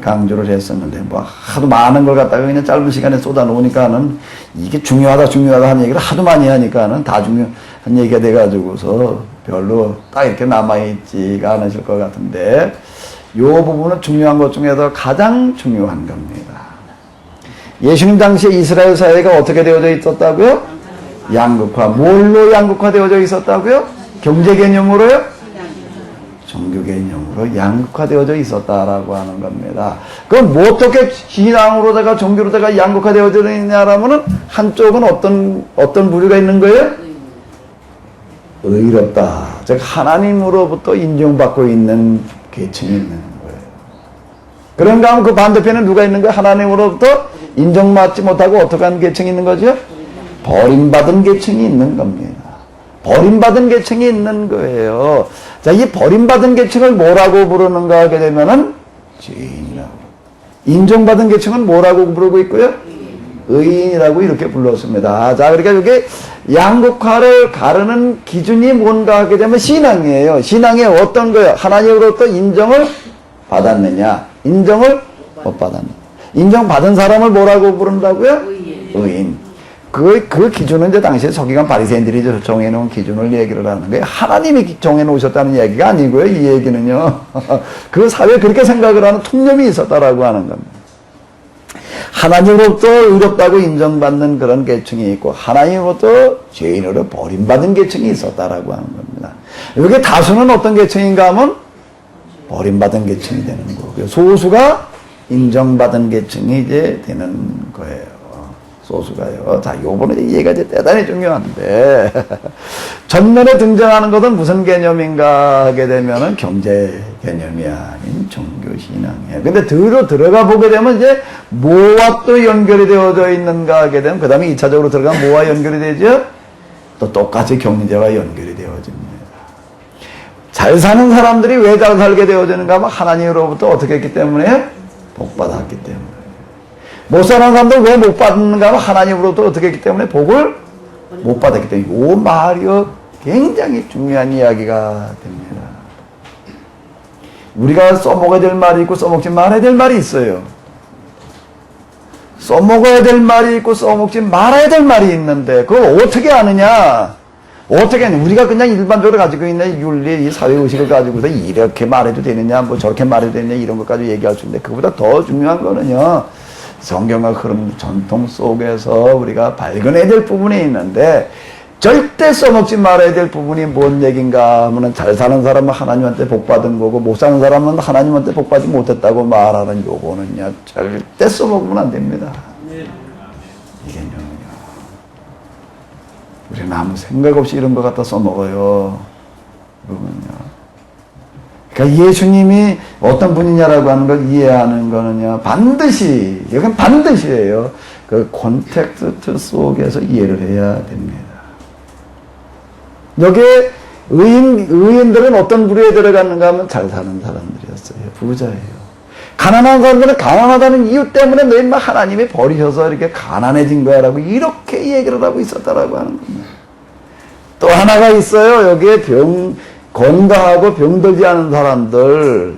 강조를 했었는데, 뭐 하도 많은 걸 갖다가 그냥 짧은 시간에 쏟아 놓으니까는 이게 중요하다 하는 얘기를 하도 많이 하니까는 다 중요한 얘기가 돼가지고서 별로 딱 이렇게 남아있지가 않으실 것 같은데, 요 부분은 중요한 것 중에서 가장 중요한 겁니다. 예수님 당시에 이스라엘 사회가 어떻게 되어져 있었다고요? 양극화. 뭘로 양극화되어져 있었다고요? 경제 개념으로요? 종교 개념으로 양극화되어져 있었다라고 하는 겁니다. 그럼 뭐 어떻게 신앙으로다가 종교로다가 양극화되어져 있냐라면은 한쪽은 어떤 부류가 있는 거예요? 의롭다. 즉 하나님으로부터 인정받고 있는 계층이 있는 거예요. 그런가 하면 그 반대편에 누가 있는 거예요? 하나님으로부터 인정받지 못하고 어떻게 하는 계층이 있는 거죠? 버림받은 계층이 있는 겁니다. 버림받은 계층이 있는 거예요. 자, 이 버림받은 계층을 뭐라고 부르는가 하게 되면은 죄인이라고. 인정받은 계층은 뭐라고 부르고 있고요? 의인이라고 이렇게 불렀습니다. 자, 그러니까 이게 양극화를 가르는 기준이 뭔가 하게 되면 신앙이에요. 신앙이 어떤 거예요? 하나님으로부터 인정을 받았느냐? 인정을 못 받았느냐? 인정받은 사람을 뭐라고 부른다고요? 의인. 그 기준은 이제 당시에 서기관 바리새인들이 정해놓은 기준을 얘기를 하는 거예요. 하나님이 정해놓으셨다는 얘기가 아니고요. 이 얘기는요. 그 사회에 그렇게 생각을 하는 통념이 있었다라고 하는 겁니다. 하나님으로부터 의롭다고 인정받는 그런 계층이 있고 하나님으로부터 죄인으로 버림받은 계층이 있었다라고 하는 겁니다. 여기 다수는 어떤 계층인가 하면 버림받은 계층이 되는 거고요. 소수가 인정받은 계층이 이제 되는 거예요. 소수가요. 자, 요번에 이해가 이제 대단히 중요한데, 전면에 등장하는 것은 무슨 개념인가 하게 되면은 경제 개념이 아닌 종교신앙이에요. 근데 들어가 보게 되면 이제 뭐와 또 연결이 되어져 있는가 하게 되면, 그 다음에 2차적으로 들어가면 뭐와 연결이 되죠? 또 똑같이 경제와 연결이 되어집니다. 잘 사는 사람들이 왜 잘 살게 되어지는가 하면 하나님으로부터 어떻게 했기 때문에? 복받았기 때문에. 못 사는 사람들 왜 못 받는가 하면 하나님으로부터 어떻게 했기 때문에? 복을 못 받았기 때문에. 이 말이요 굉장히 중요한 이야기가 됩니다. 우리가 써먹어야 될 말이 있고 써먹지 말아야 될 말이 있어요. 써먹어야 될 말이 있고 써먹지 말아야 될 말이 있는데 그걸 어떻게 아느냐? 어떻게 하냐? 우리가 그냥 일반적으로 가지고 있는 윤리, 이 사회의식을 가지고서 이렇게 말해도 되느냐, 뭐 저렇게 말해도 되느냐 이런 것까지 얘기할 수 있는데 그보다 더 중요한 거는요. 성경의 흐름 전통 속에서 우리가 발견해야 될 부분이 있는데 절대 써먹지 말아야 될 부분이 뭔 얘기인가 하면 잘 사는 사람은 하나님한테 복받은 거고 못 사는 사람은 하나님한테 복받지 못했다고 말하는 요거는요 절대 써먹으면 안 됩니다. 이 개념은요. 우리는 아무 생각 없이 이런 거 갖다 써먹어요. 그러면요. 그러니까 예수님이 어떤 분이냐라고 하는 걸 이해하는 거는요, 반드시, 이건 반드시예요. 그 콘텍스트 속에서 이해를 해야 됩니다. 여기에 의인들은 어떤 부류에 들어갔는가 하면 잘 사는 사람들이었어요. 부자예요. 가난한 사람들은 가난하다는 이유 때문에 너희 하나님이 버리셔서 이렇게 가난해진 거야 라고 이렇게 얘기를 하고 있었다라고 하는 겁니다. 또 하나가 있어요. 여기에 건강하고 병들지 않은 사람들,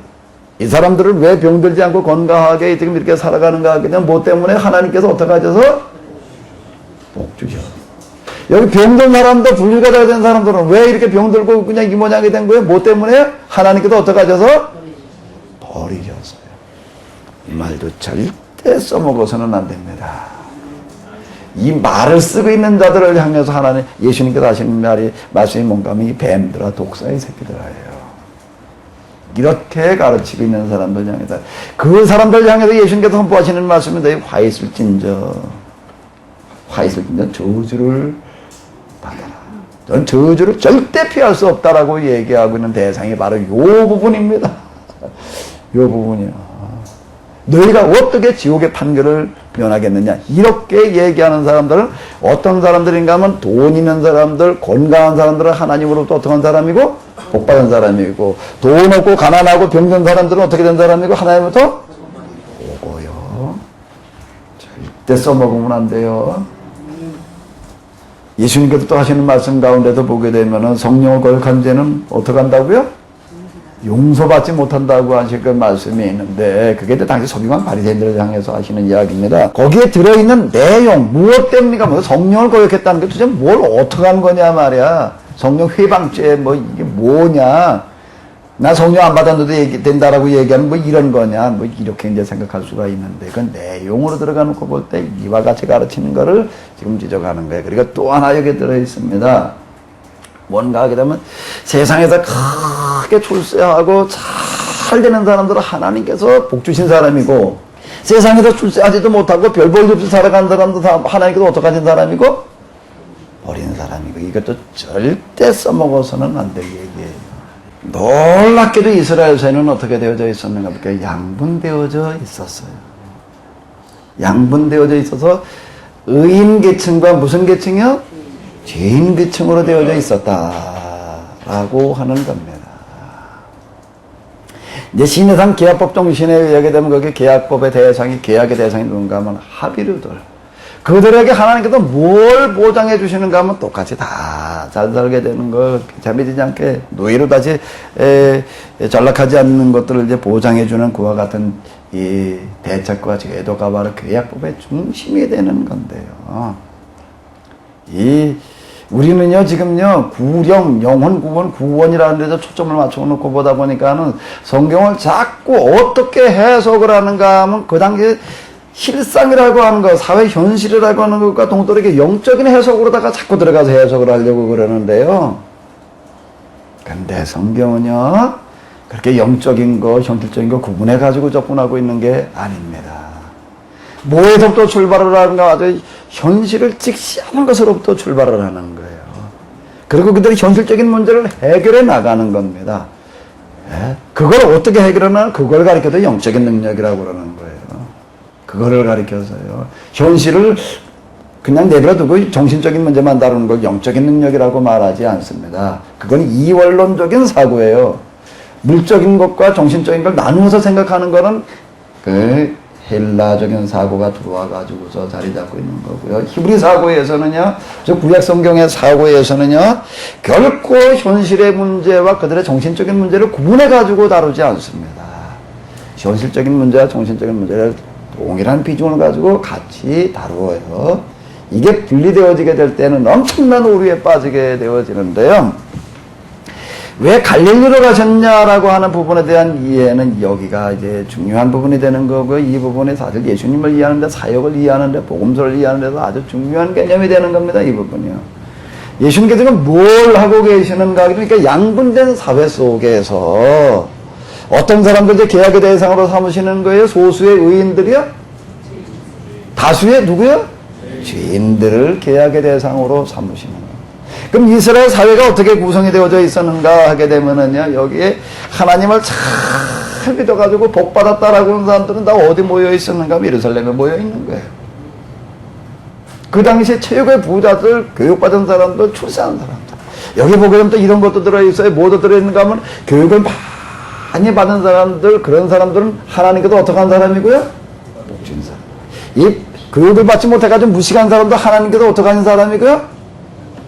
이 사람들을 왜 병들지 않고 건강하게 지금 이렇게 살아가는가 하게 되면 뭐 때문에 하나님께서 어떻게 하셔서 복 주셔. 여기 병든 사람도 분리가 된 사람들은 왜 이렇게 병들고 그냥 이 모양이 된 거예요? 뭐 때문에? 하나님께서 어떻게 하셔서 버리셨어요. 이 말도 절대 써먹어서는 안 됩니다. 이 말을 쓰고 있는 자들을 향해서 하나님, 예수님께서 하시는 말씀이 뭔가 하면 이 뱀들아, 독사의 새끼들아예요. 이렇게 가르치고 있는 사람들 향해서, 그 사람들 향해서 예수님께서 선포하시는 말씀은 너희 화 있을진저 저주를 받아라. 전 저주를 절대 피할 수 없다라고 얘기하고 있는 대상이 바로 이 부분입니다. 이 부분이요. 너희가 어떻게 지옥의 판결을 면하겠느냐. 이렇게 얘기하는 사람들은 어떤 사람들인가 하면 돈 있는 사람들, 건강한 사람들은 하나님으로부터 어떤 사람이고 복받은 사람이고, 돈 없고 가난하고 병든 사람들은 어떻게 된 사람이고 하나님으로부터 오고요. 절대 써먹으면 안 돼요. 예수님께서 또 하시는 말씀 가운데도 보게 되면은 성령을 거역한 죄는 어떻게 한다고요? 용서받지 못한다고 하실 그 말씀이 있는데, 그게 당시 서기관 바리새인들을 향해서 하시는 이야기입니다. 거기에 들어있는 내용, 무엇 때문이가 뭐 성령을 거역했다는 게 도대체 뭘 어떻게 한 거냐 말이야. 성령 회방죄 뭐 이게 뭐냐. 나 성령 안 받았는데 된다라고 얘기하는 뭐 이런 거냐. 뭐 이렇게 이제 생각할 수가 있는데, 그 내용으로 들어가 놓고 볼 때 이와 같이 가르치는 거를 지금 지적하는 거예요. 그리고 또 하나 여기 들어있습니다. 뭔가 하게 되면 세상에서 크게 출세하고 잘 되는 사람들은 하나님께서 복 주신 사람이고, 세상에서 출세하지도 못하고 별 볼 없이 살아가는 사람도 하나님께서 어떻게 하신 사람이고 버린 사람이고, 이것도 절대 써먹어서는 안 될 얘기예요. 놀랍게도 이스라엘에는 어떻게 되어져 있었는가 볼까요? 양분되어져 있었어요. 양분되어져 있어서 의인 계층과 무슨 계층이요? 죄인 계층으로 되어져 있었다라고 하는 겁니다. 이제 신해상 계약법 정신에 의하게 되면 거기 계약법의 대상이, 계약의 대상이 누군가 하면 하비류들. 그들에게 하나님께서 뭘 보장해 주시는가 하면 똑같이 다 잘 살게 되는 거, 잠이지 않게 노예로 다시 전락하지 않는 것들을 이제 보장해 주는 그와 같은 이 대책과 제도가 바로 계약법의 중심이 되는 건데요. 우리는요, 지금요, 구령, 영혼 구원, 구원이라는 데서 초점을 맞춰놓고 보다 보니까는 성경을 자꾸 어떻게 해석을 하는가 하면 그 당시에 실상이라고 하는 거, 사회 현실이라고 하는 것과 동떨어지게 영적인 해석으로다가 자꾸 들어가서 해석을 하려고 그러는데요. 근데 성경은요, 그렇게 영적인 거, 현실적인 거 구분해가지고 접근하고 있는 게 아닙니다. 뭐에서부터 출발을 하는가, 아주 현실을 직시하는 것으로부터 출발을 하는 거예요. 그리고 그들이 현실적인 문제를 해결해 나가는 겁니다. 예? 그걸 어떻게 해결하나, 그걸 가리켜도 영적인 능력이라고 그러는 거예요. 그거를 가리켜서요. 현실을 그냥 내버려두고 정신적인 문제만 다루는 걸 영적인 능력이라고 말하지 않습니다. 그건 이원론적인 사고예요. 물적인 것과 정신적인 걸 나누어서 생각하는 거는 그 헬라적인 사고가 들어와가지고서 자리 잡고 있는 거고요. 히브리 사고에서는요, 저 구약 성경의 사고에서는요, 결코 현실의 문제와 그들의 정신적인 문제를 구분해가지고 다루지 않습니다. 현실적인 문제와 정신적인 문제를 동일한 비중을 가지고 같이 다루어요. 이게 분리되어지게 될 때는 엄청난 오류에 빠지게 되어지는데요. 왜 갈릴리로 가셨냐라고 하는 부분에 대한 이해는 여기가 이제 중요한 부분이 되는 거고요. 이 부분이 사실 예수님을 이해하는데, 사역을 이해하는데, 복음서를 이해하는 데서 아주 중요한 개념이 되는 겁니다. 이 부분이요. 예수님께서 지금 뭘 하고 계시는가? 그러니까 양분된 사회 속에서 어떤 사람들 이제 계약의 대상으로 삼으시는 거예요? 소수의 의인들이요? 다수의 누구요? 죄인들을 계약의 대상으로 삼으시는 거예요. 그럼 이스라엘 사회가 어떻게 구성이 되어져 있었는가 하게 되면은요, 여기에 하나님을 잘 믿어가지고 복 받았다라고 하는 사람들은 다 어디 모여 있었는가? 예루살렘에 모여 있는 거예요. 그 당시에 최고의 부자들, 교육받은 사람들, 출세한 사람들. 여기 보게 되면 또 이런 것도 들어있어요. 뭐도 들어있는가 하면 교육을 많이 받은 사람들, 그런 사람들은 하나님께도 어떻게 한 사람이고요? 복주인 사람. 이 교육을 받지 못해가지고 무식한 사람도 하나님께도 어떻게 하는 사람이고요?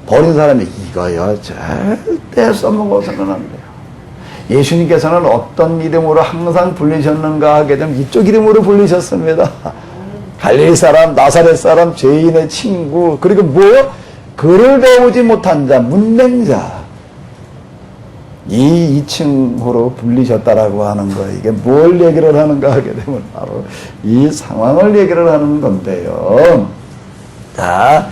버린 사람이 이거요. 절대 써먹어서는 안 돼요. 예수님께서는 어떤 이름으로 항상 불리셨는가 하게 되면 이쪽 이름으로 불리셨습니다. 갈릴리 사람, 나사렛 사람, 죄인의 친구, 그리고 뭐요? 글을 배우지 못한 자, 문맹자. 이 2층으로 불리셨다라고 하는 거예요. 이게 뭘 얘기를 하는가 하게 되면 바로 이 상황을 얘기를 하는 건데요. 자,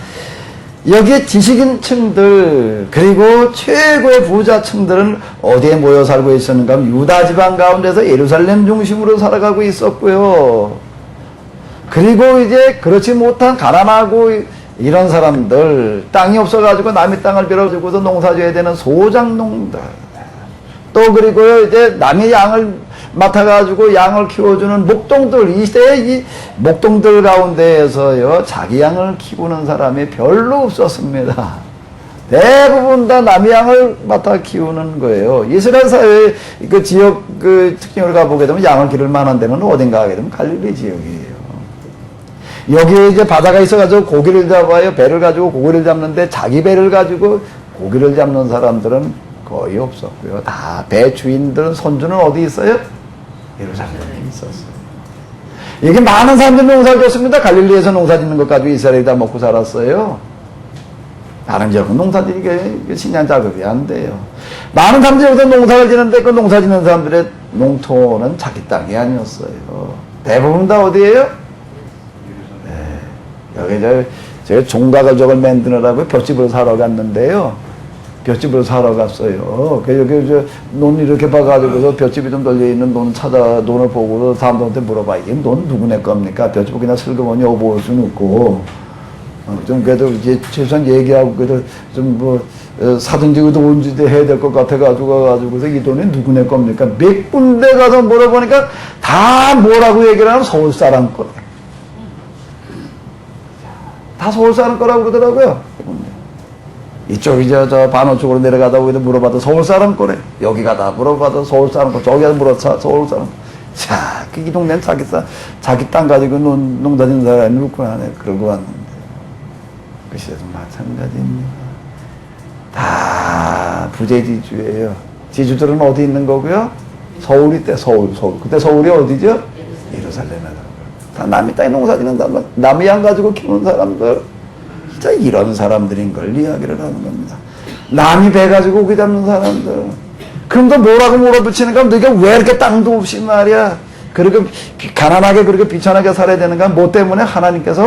여기에 지식인층들 그리고 최고의 부자층들은 어디에 모여 살고 있었는가 하면 유다 지방 가운데서 예루살렘 중심으로 살아가고 있었고요. 그리고 이제 그렇지 못한 가난하고 이런 사람들, 땅이 없어가지고 남의 땅을 빌어주고서 농사져야 되는 소장농들, 또 그리고 이제 남의 양을 맡아가지고 양을 키워주는 목동들, 이 시대에 이 목동들 가운데에서요, 자기 양을 키우는 사람이 별로 없었습니다. 대부분 다 남의 양을 맡아 키우는 거예요. 이스라엘 사회 그 지역 그 특징을 가보게 되면 양을 기를 만한 데는 어딘가 하게 되면 갈릴리 지역이에요. 여기에 이제 바다가 있어가지고 고기를 잡아요. 배를 가지고 고기를 잡는데 자기 배를 가지고 고기를 잡는 사람들은 거의 없었고요. 다 배 주인들은 손주는 어디 있어요? 예루살렘에 있었어요. 여기 많은 사람들이 농사를 졌습니다. 갈릴리에서 농사 짓는 것 가지고 이스라엘이 다 먹고 살았어요. 다른 지역은 농사 짓는 게 신장 작업이 안 돼요. 많은 사람들이 여기서 농사를 짓는데 그 농사 짓는 사람들의 농토는 자기 땅이 아니었어요. 대부분 다 어디예요? 여기 제가 종각을 저걸 만드느라고 볏집을 사러 갔는데요. 볏집을 사러 갔어요. 여기 논 이렇게 봐가지고서 볏집이 좀 널려있는 논 논을 보고서 사람들한테 물어봐. 이게 논 누구네 겁니까? 볏집을 그냥 슬그머니 오볼 수는 없고. 좀 그래도 이제 최소한 얘기하고 그래도 좀 뭐 사든지 돈지 해야 될 것 같아가지고서 이 돈이 누구네 겁니까? 몇 군데 가서 물어보니까 다 뭐라고 얘기를 하면 서울 사람 거래. 다 서울 사람 거라고 그러더라고요. 이쪽 저 반원 쪽으로 내려가다 보니까 물어봐도 서울 사람 거래. 여기 가다 물어봐도 서울 사람 거. 저기 가서 물어봐 서울 사람. 자, 이 동네는 자기 땅 가지고 농사 짓는 사람이 있고 하네. 그러고 왔는데 그 시대도 마찬가지입니다. 다 부재지주예요. 지주들은 어디 있는 거고요? 서울이 때 서울. 그때 서울이 어디죠? 예루살렘에. 다 남의 땅에 농사 짓는 사람들, 남의 양 가지고 키우는 사람들, 진짜 이런 사람들인 걸 이야기를 하는 겁니다. 남이 배 가지고 고기 잡는 사람들. 그럼 또 뭐라고 몰아붙이는가? 너희가 왜 이렇게 땅도 없이 말이야? 그렇게 가난하게 그렇게 비천하게 살아야 되는가? 뭐 때문에 하나님께서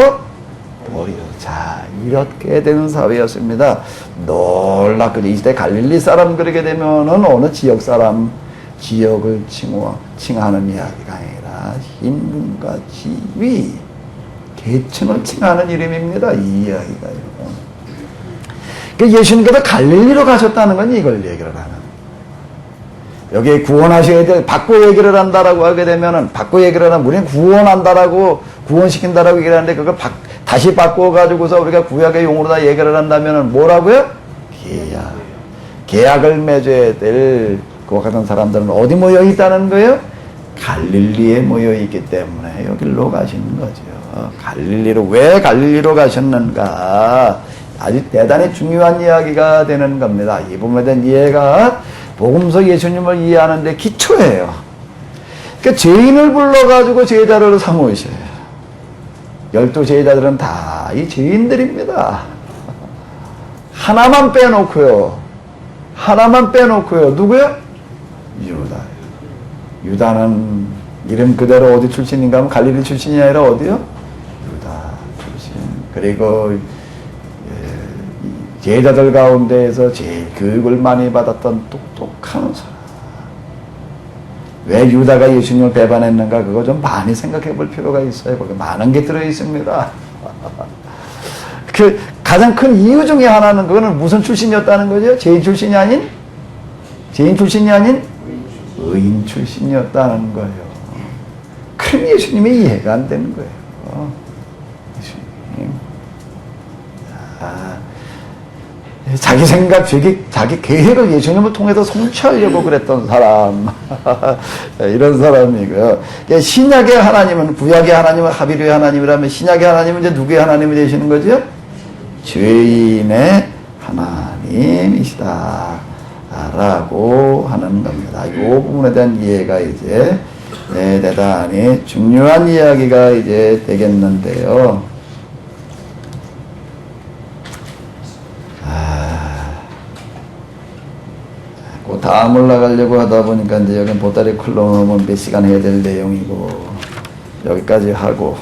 버려. 자, 이렇게 되는 사회였습니다. 놀랍게도 이 시대 갈릴리 사람 그러게 되면은 어느 지역 사람, 지역을 칭하는 이야기가 아니라 신분과 지위, 계층을 칭하는 이름입니다. 이 이야기가요. 그러니까 예수님께서 갈릴리로 가셨다는 건 이걸 얘기를 하는. 여기 구원하셔야 될, 받고 얘기를 한다라고 하게 되면은, 받고 얘기를 하면 우리는 구원한다라고, 구원시킨다라고 얘기를 하는데 그걸 다시 바꿔가지고서 우리가 구약의 용어로 다 얘기를 한다면은 뭐라고요? 계약. 계약을 맺어야 될 그와 같은 사람들은 어디 모여 있다는 거예요? 갈릴리에 모여 있기 때문에 여기로 가시는 거죠. 갈릴리로, 왜 갈릴리로 가셨는가? 아주 대단히 중요한 이야기가 되는 겁니다. 이 부분에 대한 이해가 복음서 예수님을 이해하는 데 기초예요. 그러니까 죄인을 불러가지고 제자를 삼으셔요. 12 제자들은 다 이 죄인들입니다. 하나만 빼놓고요. 누구요? 유다. 유다는 이름 그대로 어디 출신인가 하면 갈릴리 출신이 아니라 어디요? 유다 출신. 그리고 제자들 가운데에서 제일 교육을 많이 받았던 똑똑한 사람. 왜 유다가 예수님을 배반했는가? 그거 좀 많이 생각해 볼 필요가 있어요. 거기 많은 게 들어 있습니다. 가장 큰 이유 중에 하나는 그거는 무슨 출신이었다는 거죠? 죄인 출신이 아닌 의인 출신이었다는 거예요. 그럼 예수님이 이해가 안 되는 거예요. 예수님. 자기 생각, 자기 계획을 예수님을 통해서 성취하려고 그랬던 사람. 이런 사람이고요. 신약의 하나님은, 구약의 하나님은 하비루의 하나님이라면 신약의 하나님은 이제 누구의 하나님이 되시는 거죠? 죄인의 하나님이시다. 라고 하는 겁니다. 이 부분에 대한 이해가 이제 대단히 중요한 이야기가 이제 되겠는데요. 그 다음 올라가려고 하다 보니까 이제 여긴 보따리 클로는 몇 시간 해야 될 내용이고 여기까지 하고